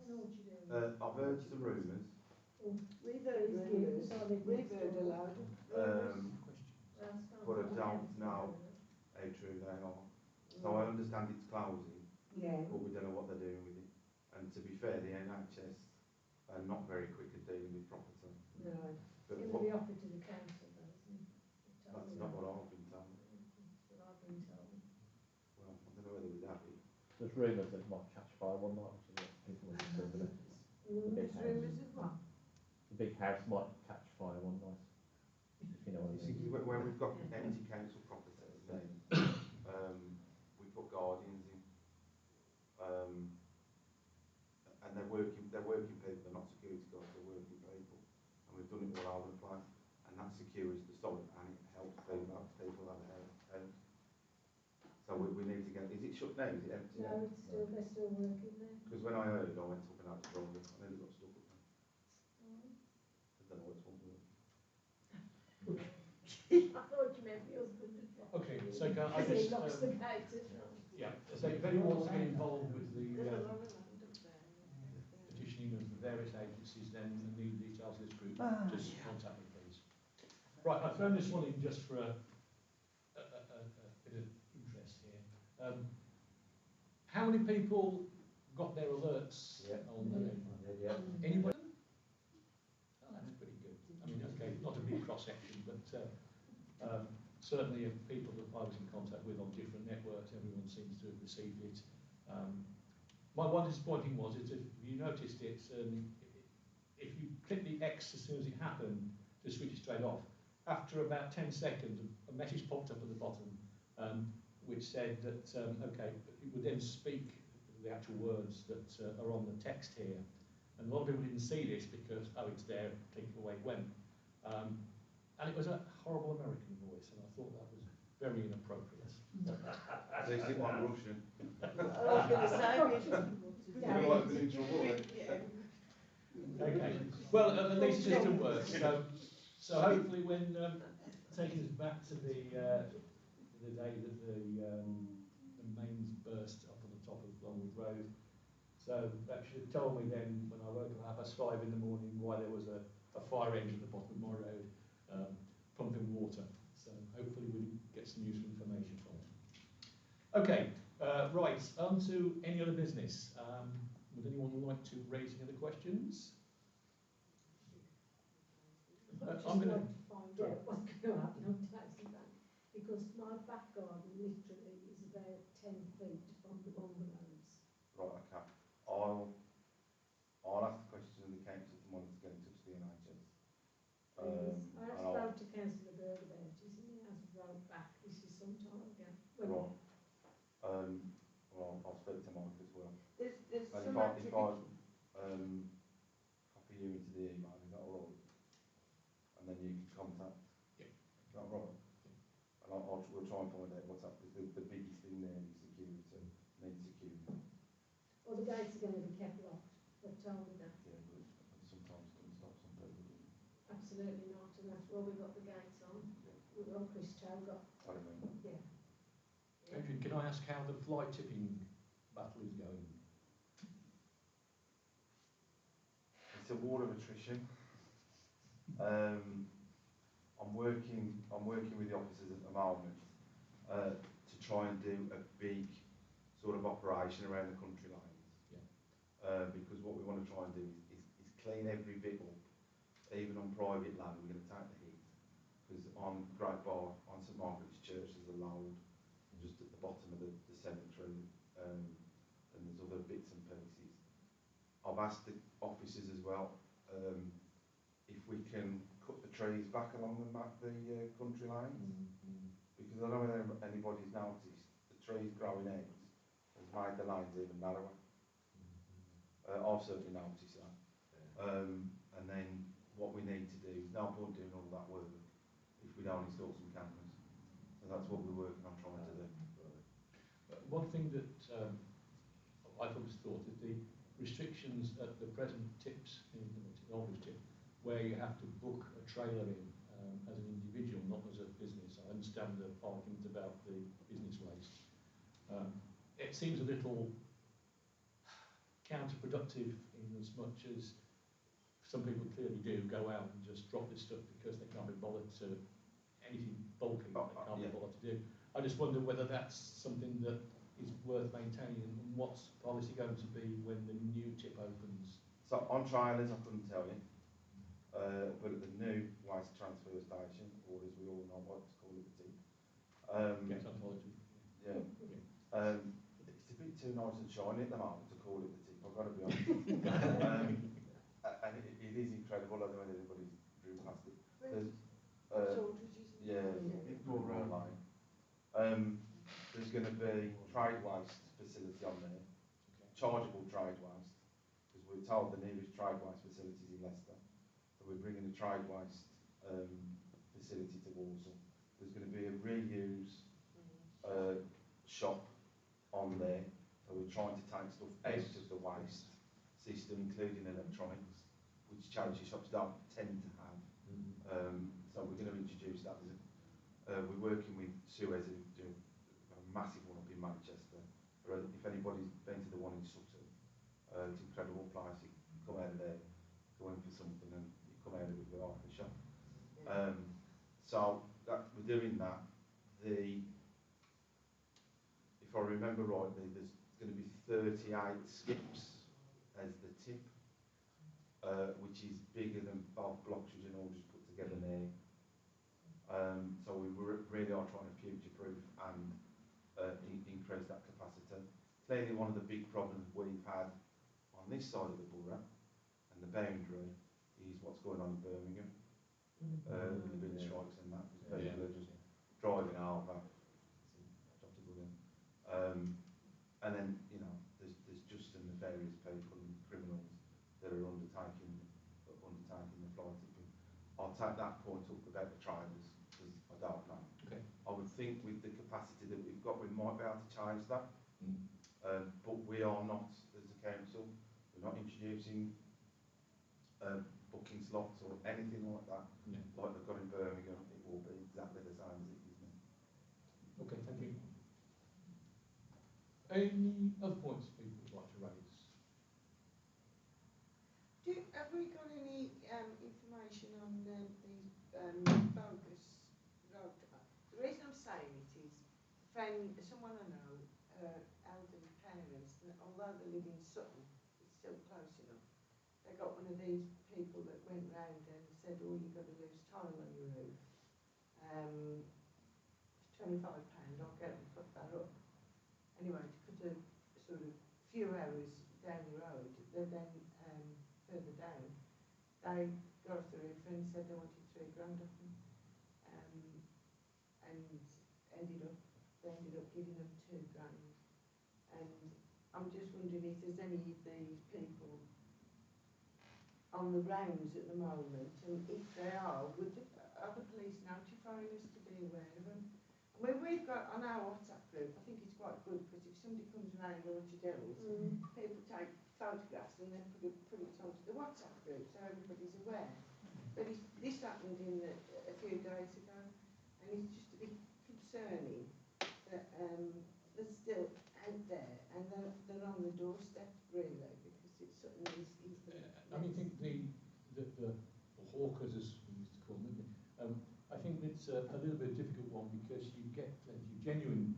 Speaker 10: I've heard some rumours.
Speaker 4: We've heard rumours. We've heard a load of rumours.
Speaker 10: But I don't know how true they are. So I understand it's closing,
Speaker 4: Yeah.
Speaker 10: but we don't know what they're doing with it. And to be fair, the NHS are not very quick at dealing with property.
Speaker 2: No,
Speaker 10: But
Speaker 2: it's going to be offered to the council though, isn't it?
Speaker 10: that's not what I've been told.
Speaker 2: That's what I've been told.
Speaker 10: Well, I don't know whether we'd have it.
Speaker 3: There's rumours that it might catch fire one night, which is what people are concerned about. The big
Speaker 4: There's
Speaker 3: house.
Speaker 4: rumours of what?
Speaker 3: The big house might catch fire one night, if you know what I
Speaker 10: You see,
Speaker 3: mean.
Speaker 10: 'cause when we've got empty council properties now, we put guardians in, and they're working people, they're not security guards, they're working people, and we've done it all over the place, and that secures the site, and it helps people have a house. So we need to get, is it shut now, is it empty now?
Speaker 2: No, they're still working there.
Speaker 10: Because when I heard, I went up and out to drive it, I nearly got stuck up there. I don't know what's wrong with it.
Speaker 2: I thought you meant your husband.
Speaker 1: Okay, so can I
Speaker 2: Because he
Speaker 1: just,
Speaker 2: locks the gate as well.
Speaker 1: yeah, so if anyone wants to get involved with the
Speaker 4: There's a lot of land up there.
Speaker 1: petitioning of the various agencies, then need details of this group, just contact me please. Right, I've thrown this one in just for a bit of interest here. How many people got their alerts on the Anybody? Oh, that's pretty good. I mean, okay, not a big cross section, but certainly of people that I was in contact with on different networks, everyone seems to have received it. My one disappointing was is if you noticed it, if you click the X as soon as it happened to switch it straight off, after about 10 seconds, a message popped up at the bottom which said that, okay, it would then speak the actual words that are on the text here. And a lot of people didn't see this because, oh, it's there, click away it went. And it was a horrible American voice, and I thought that was very inappropriate.
Speaker 10: They think I'm Russian.
Speaker 4: I was going to say,
Speaker 10: We're like in trouble,
Speaker 1: Okay, well, at least the system works. So hopefully when taking us back to the day that the mains burst up on the top of Longwood Road. So that should have told me then when I woke up at 5:30 in the morning why there was a fire engine at the bottom of my road pumping water. So hopefully we'll get some useful information from it. Okay, right, on to any other business. Would anyone like to raise any other questions? I'm going to
Speaker 2: find out what's going to happen on Taxi Bank, because my back garden literally is about 10 feet from the bungalows.
Speaker 10: Right, okay. I'll ask the question of the council tomorrow to get in touch with the NHS.
Speaker 2: I spoke to Councillor Bird about it, and he has wrote back. This is some time ago.
Speaker 10: Right. Well, I'll speak to Mike as well.
Speaker 4: There's
Speaker 10: And
Speaker 4: some
Speaker 10: if I
Speaker 4: activity.
Speaker 10: copy you into the email, is that all right? And then you can contact.
Speaker 1: Yeah.
Speaker 10: Is that right? Yeah. And we'll try and find out what's up, because the biggest thing there is security, needs security.
Speaker 2: Well, the gates are going to be kept locked. They've told me that.
Speaker 10: Yeah, but sometimes it doesn't stop some people doing it.
Speaker 2: Absolutely not, and that's why we got the gates on. Well, Chris Chow got,
Speaker 10: I don't know.
Speaker 2: yeah.
Speaker 1: Adrian, can I ask how the fly tipping battle is going?
Speaker 10: It's a war of attrition. I'm working with the officers at the moment to try and do a big sort of operation around the country lanes.
Speaker 1: Yeah.
Speaker 10: Because what we want to try and do is clean every bit up, even on private land. We're going to take the heat, because on Great Bar, on St Margaret's Church, there's a load just at the bottom of the cemetery, and there's other bits and pieces. I've asked the officers as well if we can cut the trees back along the country lanes, because I don't know if anybody's noticed the trees growing out has made the lanes even narrower. I've certainly noticed that. And then what we need to do is no point doing all that work if we don't install some cameras. So that's what we're working on trying to do.
Speaker 1: One thing that I've always thought that the restrictions at the present tips in the obvious tip, where you have to book a trailer in as an individual, not as a business. I understand the argument about the business waste. It seems a little counterproductive in as much as some people clearly do go out and just drop this stuff because they can't be bothered to anything bulky that they can't be bothered to do. I just wonder whether that's something that is worth maintaining, and what's the policy going to be when the new tip opens?
Speaker 10: So on trailers, I couldn't tell you, but at the new waste transfer station, or as we all know what to call it, the tip.
Speaker 1: Get ontology.
Speaker 10: Yeah. It's a bit too nice and shiny at the moment to call it the tip, I've got to be honest. And it is incredible. I don't know if anybody's drew past it. There's going to be trade waste facility on there, chargeable trade waste, because we're told the nearest trade waste facility is in Leicester, so we're bringing a trade waste facility to Walsall. There's going to be a reuse shop on there, so we're trying to take stuff out of the waste system, including electronics, which charity shops don't tend to have. So we're going to introduce that. We're working with Suez, who do a massive one up in Manchester. If anybody's been to the one in Sutton, it's an incredible place. You come out of there, go in for something, and you come out of it with half a shop. So we're doing that. If I remember rightly, there's going to be 38 skips as the tip, which is bigger than both blocks you all just put together there. So we really are trying to future-proof and increase that capacity. Clearly, one of the big problems we've had on this side of the borough and the boundary is what's going on in Birmingham. With the bin strikes and that, because people are just driving over. And then, you know, there's just some nefarious people and criminals that are undertaking the fly tipping. I'll take that point up about the trailers, because I don't know.
Speaker 1: Okay.
Speaker 10: I would think with the capacity that we've got, we might be able to change that. But we are not, as a council, we're not introducing booking slots or anything like that, like they've got in Birmingham. It will be exactly the same as it is now.
Speaker 1: Okay, thank you. Any other points people would like to raise?
Speaker 4: Have we got any information on the bogus road? The reason I'm saying it is, someone I know, elderly parents, although they live in Sutton, it's still close enough. They got one of these people that went round and said, oh, you've got a loose tile on your roof. For £25, I'll get them to put that up. Anyway, to put a sort of few hours down the road, they then further down, they got off the roof and said they wanted £3 grand off them, and ended up giving them £2 grand. And I'm just wondering if there's any of these people on the rounds at the moment, and if they are the police notifying us to be aware of them? I mean, we've got on our WhatsApp group, I think it's quite good, because if somebody comes around Orchard Hills, people take photographs and then put it onto the WhatsApp group so everybody's aware. But this happened a few days ago, and it's just a bit concerning that they're still out there, and they're on the doorstep, really, because it's something I
Speaker 1: mean, I think the hawkers, as we used to call them, I it's a little bit difficult one because you get plenty of genuine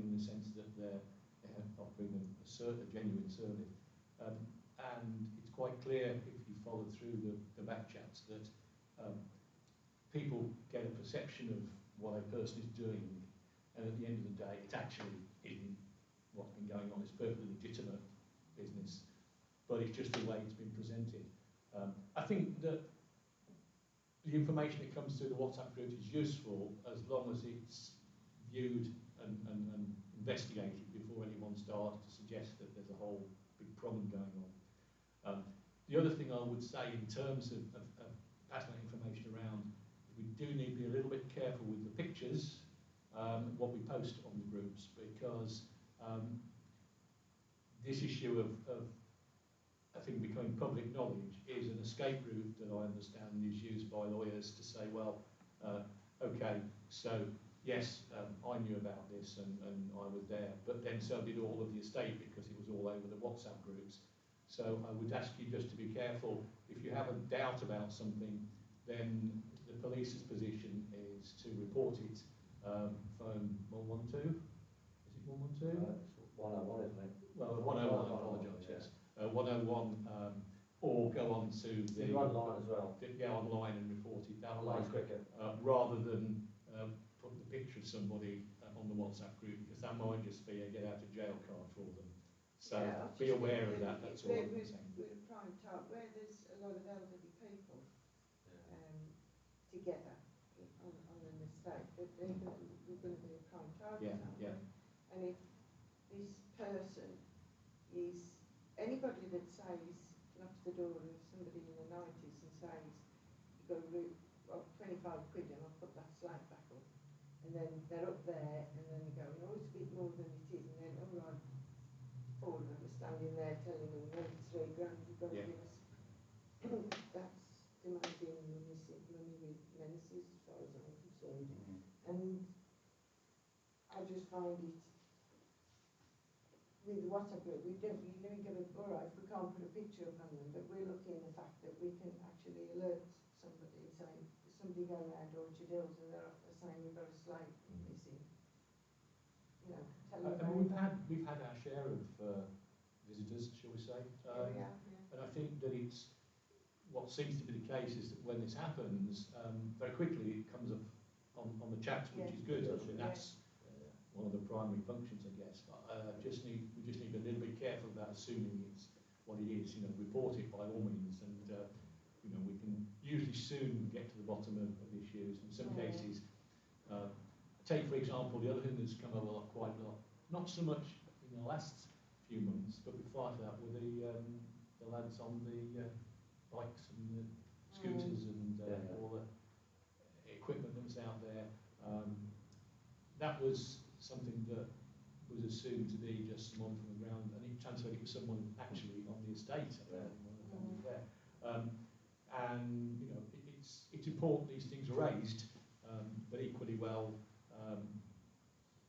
Speaker 1: in the sense that they're offering a genuine service. And it's quite clear if you follow through the back chats that people get a perception of what a person is doing, and at the end of the day it actually isn't what's been going on. It's perfectly legitimate business, but it's just the way it's been presented. I think that the information that comes through the WhatsApp group is useful as long as it's viewed and investigated before anyone starts to suggest that there's a whole big problem going on. The other thing I would say in terms of passing that information around, we do need to be a little bit careful with the pictures, what we post on the groups, because this issue of I think becoming public knowledge is an escape route that I understand is used by lawyers to say, well, okay, so yes, I knew about this and I was there, but then so did all of the estate because it was all over the WhatsApp groups. So I would ask you just to be careful. If you have a doubt about something, then the police's position is to report it, phone 112. Is it 112?
Speaker 9: It's 101, isn't it?
Speaker 1: Well, 101, I apologise, yes. 101, or go on to the...
Speaker 9: online as well.
Speaker 1: Yeah, online and report it that way.
Speaker 9: Online quicker.
Speaker 1: Rather than put the picture of somebody on the WhatsApp group, because that might just be a get out of jail card for them. So
Speaker 4: Yeah,
Speaker 1: be aware of that, that's all I'm saying.
Speaker 4: With a prime time, where there's a lot of elderly people together on an estate, that we're going to be a prime target, aren't we? And if this person is anybody that says, knocks the door of somebody in the 90s and says, you've got to well, 25 quid and I'll put that slide back up. And then they're up there and then they're going, oh, it's a bit more than it is. And then, all right, four of them are standing there telling them, well, it's 3 grand, you've got to give us. That's demanding money with menaces as far as I'm concerned. And I just find it, with the WhatsApp group, we don't, you know, all right, we can't put a picture up on them, but we're looking at the fact that we can actually alert somebody, saying, somebody going around Orchard Hills and they're saying we've got a slate missing. You know, tell them
Speaker 1: we've had our share of visitors, shall we say. And I think that it's, what seems to be the case is that when this happens, very quickly it comes up on the chat, which is good. I mean, that's one of the primary functions, I guess. We just need to be a little bit careful about assuming it's what it is. You know, report it by all means, and you know, we can usually soon get to the bottom of issues. In some cases, take for example the other thing that's come up quite a lot, not so much in the last few months, but prior to that, were the lads on the bikes and the scooters and all the equipment that was out there. That was something that was assumed to be just someone from the ground, and it transferred it to someone actually on the estate. There. And you know, it's important these things are raised, but equally well,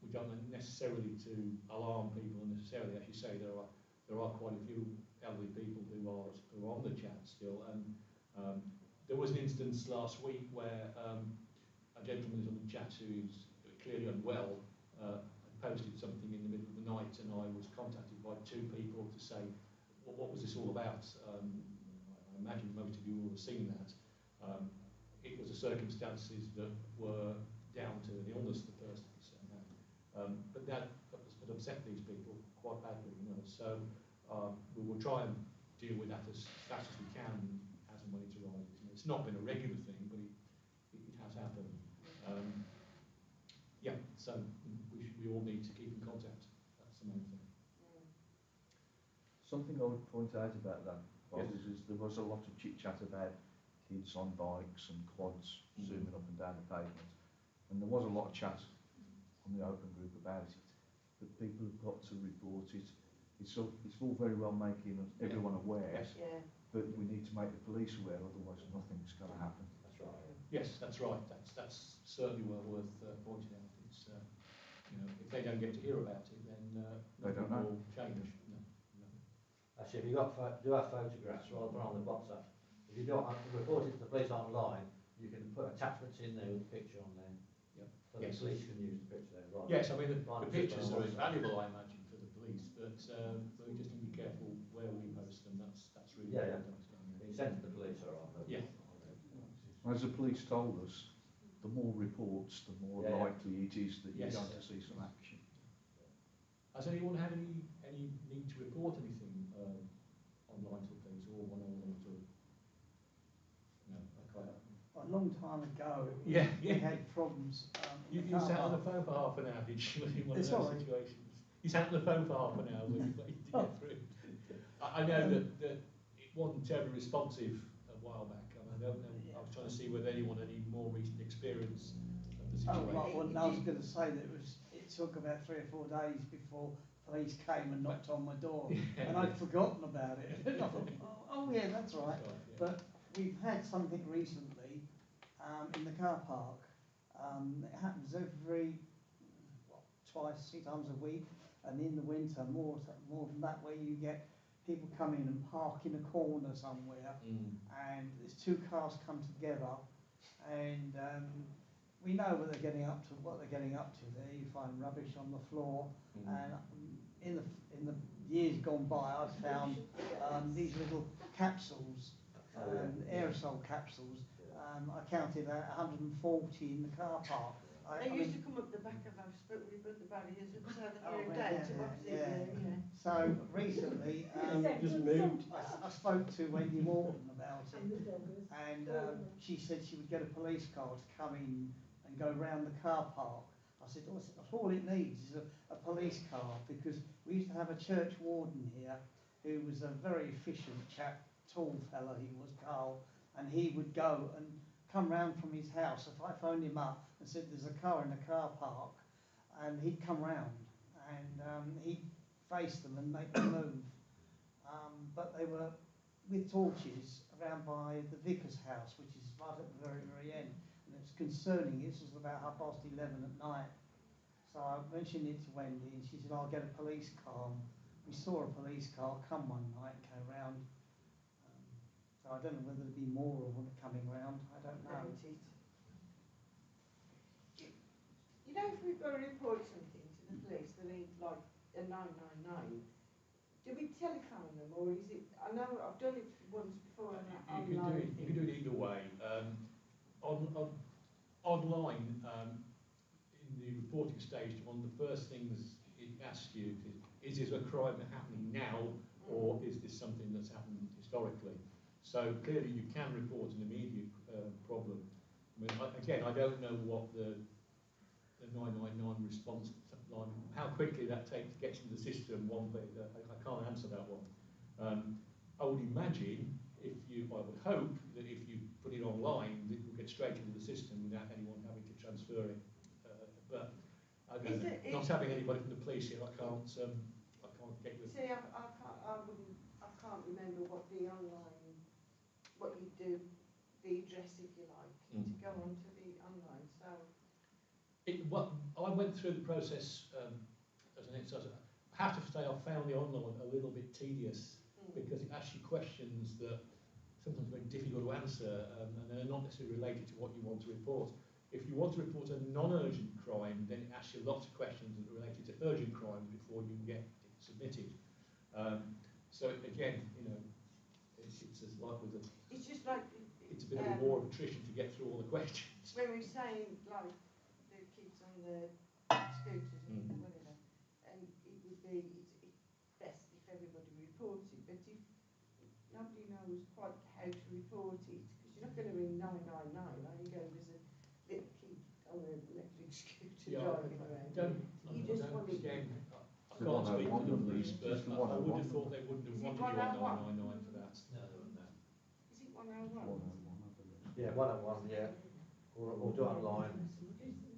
Speaker 1: we don't necessarily to alarm people necessarily. As you say, there are quite a few elderly people who are on the chat still, and there was an instance last week where a gentleman is on the chat who's clearly unwell. Posted something in the middle of the night, and I was contacted by 2 people to say, well, what was this all about? I imagine most of you will have seen that. It was the circumstances that were down to an illness the person had. But that upset these people quite badly, you know. So we will try and deal with that as fast as we can, as and when it arises. It's not been a regular thing, but it has happened. Yeah, so we all need to keep in contact. That's the main thing.
Speaker 3: Something I would point out about that is there was a lot of chit chat about kids on bikes and quads zooming up and down the pavement, and there was a lot of chat on the open group about it. But people have got to report it. It's all very well making everyone aware, but we need to make the police aware, otherwise nothing's going to happen.
Speaker 1: That's right. Yes, that's right. That's certainly well worth pointing out. It's you know, if they don't get to hear about it, then nothing will change. No.
Speaker 9: Actually, if you do have photographs rather than on the WhatsApp, if you don't report it to the police online, you can put attachments in there with a picture on there.
Speaker 1: Yep.
Speaker 9: So the
Speaker 1: Yes.
Speaker 9: police can use the picture there, right?
Speaker 1: Yes, I mean, the
Speaker 9: Right,
Speaker 1: pictures are
Speaker 9: just
Speaker 1: invaluable, I imagine, for the police, but we just need to be careful where we post them. That's really
Speaker 9: Yeah, yeah.
Speaker 1: important.
Speaker 9: He sent to the police, all right.
Speaker 1: Yeah.
Speaker 3: As the police told us, the more reports, the more
Speaker 9: Yeah, yeah.
Speaker 3: likely it is that you're
Speaker 1: Yes.
Speaker 3: going to see some action.
Speaker 1: Has anyone had any need to report anything online to the police or one on one at all? No, okay.
Speaker 8: A long time ago,
Speaker 1: Yeah,
Speaker 8: we
Speaker 1: yeah.
Speaker 8: had problems.
Speaker 1: You
Speaker 8: in the car
Speaker 1: sat on the
Speaker 8: park.
Speaker 1: phone for half an hour, did you, in one of
Speaker 8: It's
Speaker 1: those
Speaker 8: all right.
Speaker 1: situations? You sat on the phone for half an hour when you waited to get through. I know that it wasn't terribly responsive a while back, and I don't know, I was trying to see whether anyone had any more recent experience of the
Speaker 8: Oh,
Speaker 1: situation.
Speaker 8: right, well, I was going to say that it took about 3 or 4 days before police came and knocked on my door, and I'd forgotten about it. And I thought, oh yeah, that's right.
Speaker 1: That's right, yeah.
Speaker 8: But we've had something recently in the car park. It happens every twice, 3 times a week, and in the winter more than that, where you get people come in and park in a corner somewhere, and there's 2 cars come together, and we know what they're getting up to. There, you find rubbish on the floor, and in the years gone by, I've found these little capsules, aerosol capsules. I counted 140 in the car park.
Speaker 4: They used to come up the back of us, but we put the barriers up so that you're down to opposite you.
Speaker 8: So recently,
Speaker 6: Just moved.
Speaker 8: I spoke to Wendy Morton about
Speaker 2: And
Speaker 8: it,
Speaker 2: the doggers.
Speaker 8: and she said she would get a police car to come in and go round the car park. I said, oh, that's all it needs is a police car, because we used to have a church warden here who was a very efficient chap, tall fella he was, Carl, and he would go and come round from his house. If I phoned him up and said there's a car in the car park, and he'd come round and he'd face them and make them move. But they were with torches around by the vicar's house, which is right at the very, very end. And it's concerning. This was about 11:30 at night. So I mentioned it to Wendy, and she said, I'll get a police car. We saw a police car come one night and came round. So I don't know whether there'd be more of them coming round. I don't know.
Speaker 4: You know, if we've got to report something to the police, they need like a 999. Do we telephone them, or is it? I know I've done it once before on that online
Speaker 1: You can do it either way. Online, in the reporting stage, one of the first things it asks you is there a crime happening now, or is this something that's happened historically? So clearly you can report an immediate problem. I mean, again, I don't know what the 999 response line, how quickly that gets into the system. I can't answer that one. I would imagine, I would hope that if you put it online, it will get straight into the system without anyone having to transfer it. But I don't know. Not having anybody from the police here, I can't get you.
Speaker 4: See, I can't remember what the online, what you do, the address, if you like, to go onto the online. So.
Speaker 1: I went through the process as an exercise. I have to say I found the online a little bit tedious because it asks you questions that sometimes are very difficult to answer and they're not necessarily related to what you want to report. If you want to report a non-urgent crime, then it asks you lots of questions that are related to urgent crimes before you get it submitted. So again, it's as like with
Speaker 4: it's just like
Speaker 1: it's a bit of a war of attrition to get through all the questions.
Speaker 4: When we're saying like the kids on the scooters and whatever, and it would be it's best if everybody reports it, but if nobody knows quite how to report it, because you're not going to ring 999, are you? Going, there's a little kid on an electric scooter driving around. You just want it.
Speaker 1: Again, I can't speak for the police, but I would have thought they wouldn't have wanted you on 999 for that.
Speaker 9: No, they wouldn't know.
Speaker 4: Is it 101?
Speaker 9: Yeah, 101, yeah. Or do online.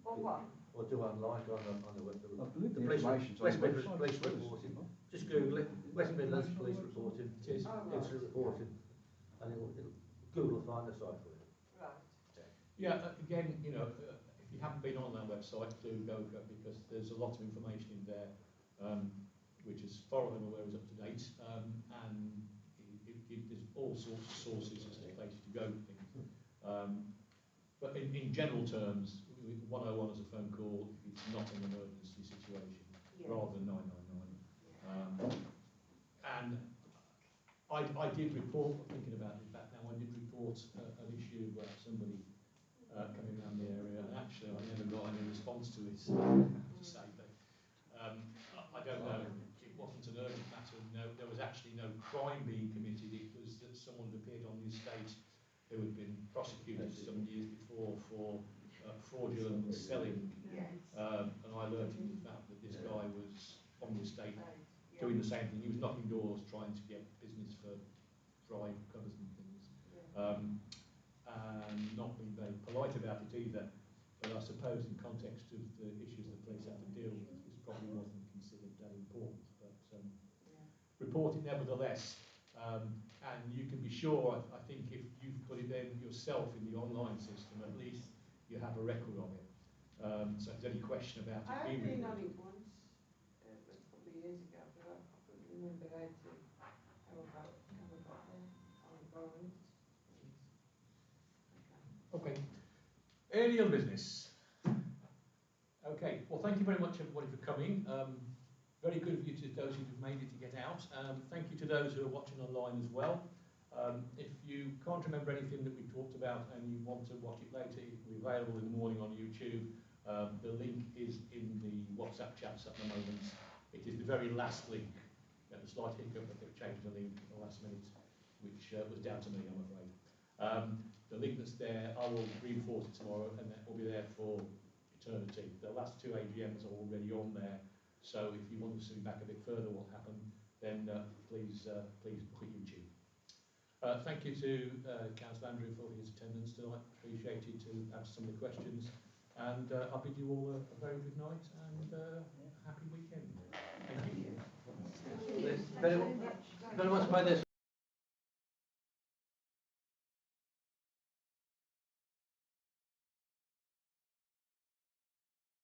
Speaker 4: Or what?
Speaker 9: Or do online, go on the web.
Speaker 3: I believe the
Speaker 9: police,
Speaker 3: information's on
Speaker 9: West
Speaker 3: the
Speaker 9: Midlands
Speaker 3: website.
Speaker 9: Police reporting. Just Google it. West Midlands Police reporting.
Speaker 1: Cheers.
Speaker 9: Incident reporting. And Google will find the site for you.
Speaker 4: Right.
Speaker 1: Yeah, again, if you haven't been on that website, do go because there's a lot of information in there, which as far as I'm aware is up to date, and there's all sorts of sources as to places to go with things. But in general terms, 101 is a phone call if it's not an emergency situation, rather than 999. And I did report, thinking about it back now, I did report an issue about somebody coming around the area, and actually I never got any response to it, to say that. I don't know, it wasn't an urgent matter, no, there was actually no crime being committed, it was that someone had appeared on the estate who had been prosecuted some years before for fraudulent selling, and I alerted the fact that this guy was on the estate doing the same thing. He was knocking doors trying to get business for dry covers and things, and not being very polite about it either. But I suppose in context of the issues the police had to deal with, this probably wasn't considered that important. But report it nevertheless. And you can be sure, I think if you've put it in yourself in the online system, at least you have a record of it. So if there's any question about it
Speaker 4: I've
Speaker 1: being
Speaker 4: been on
Speaker 1: reported.
Speaker 4: it once, a couple of years ago, but I couldn't remember how I got there. Alright.
Speaker 1: Okay. Any other business? Okay. Well, thank you very much, everybody, for coming. Very good of you to those who have made it to get out. Thank you to those who are watching online as well. If you can't remember anything that we talked about and you want to watch it later, it will be available in the morning on YouTube. The link is in the WhatsApp chats at the moment. It is the very last link. A slight hiccup, but they've changed the link at the last minute, which was down to me, I'm afraid. The link that's there, I will reinforce it tomorrow, and that will be there for eternity. The last 2 AGMs are already on there, so if you want to see back a bit further what happened, then please look at YouTube. Thank you to Councillor Andrew for his attendance tonight. Appreciated to answer some of the questions, and I bid you all a very good night and a happy weekend. Thank you.
Speaker 9: Very much by this.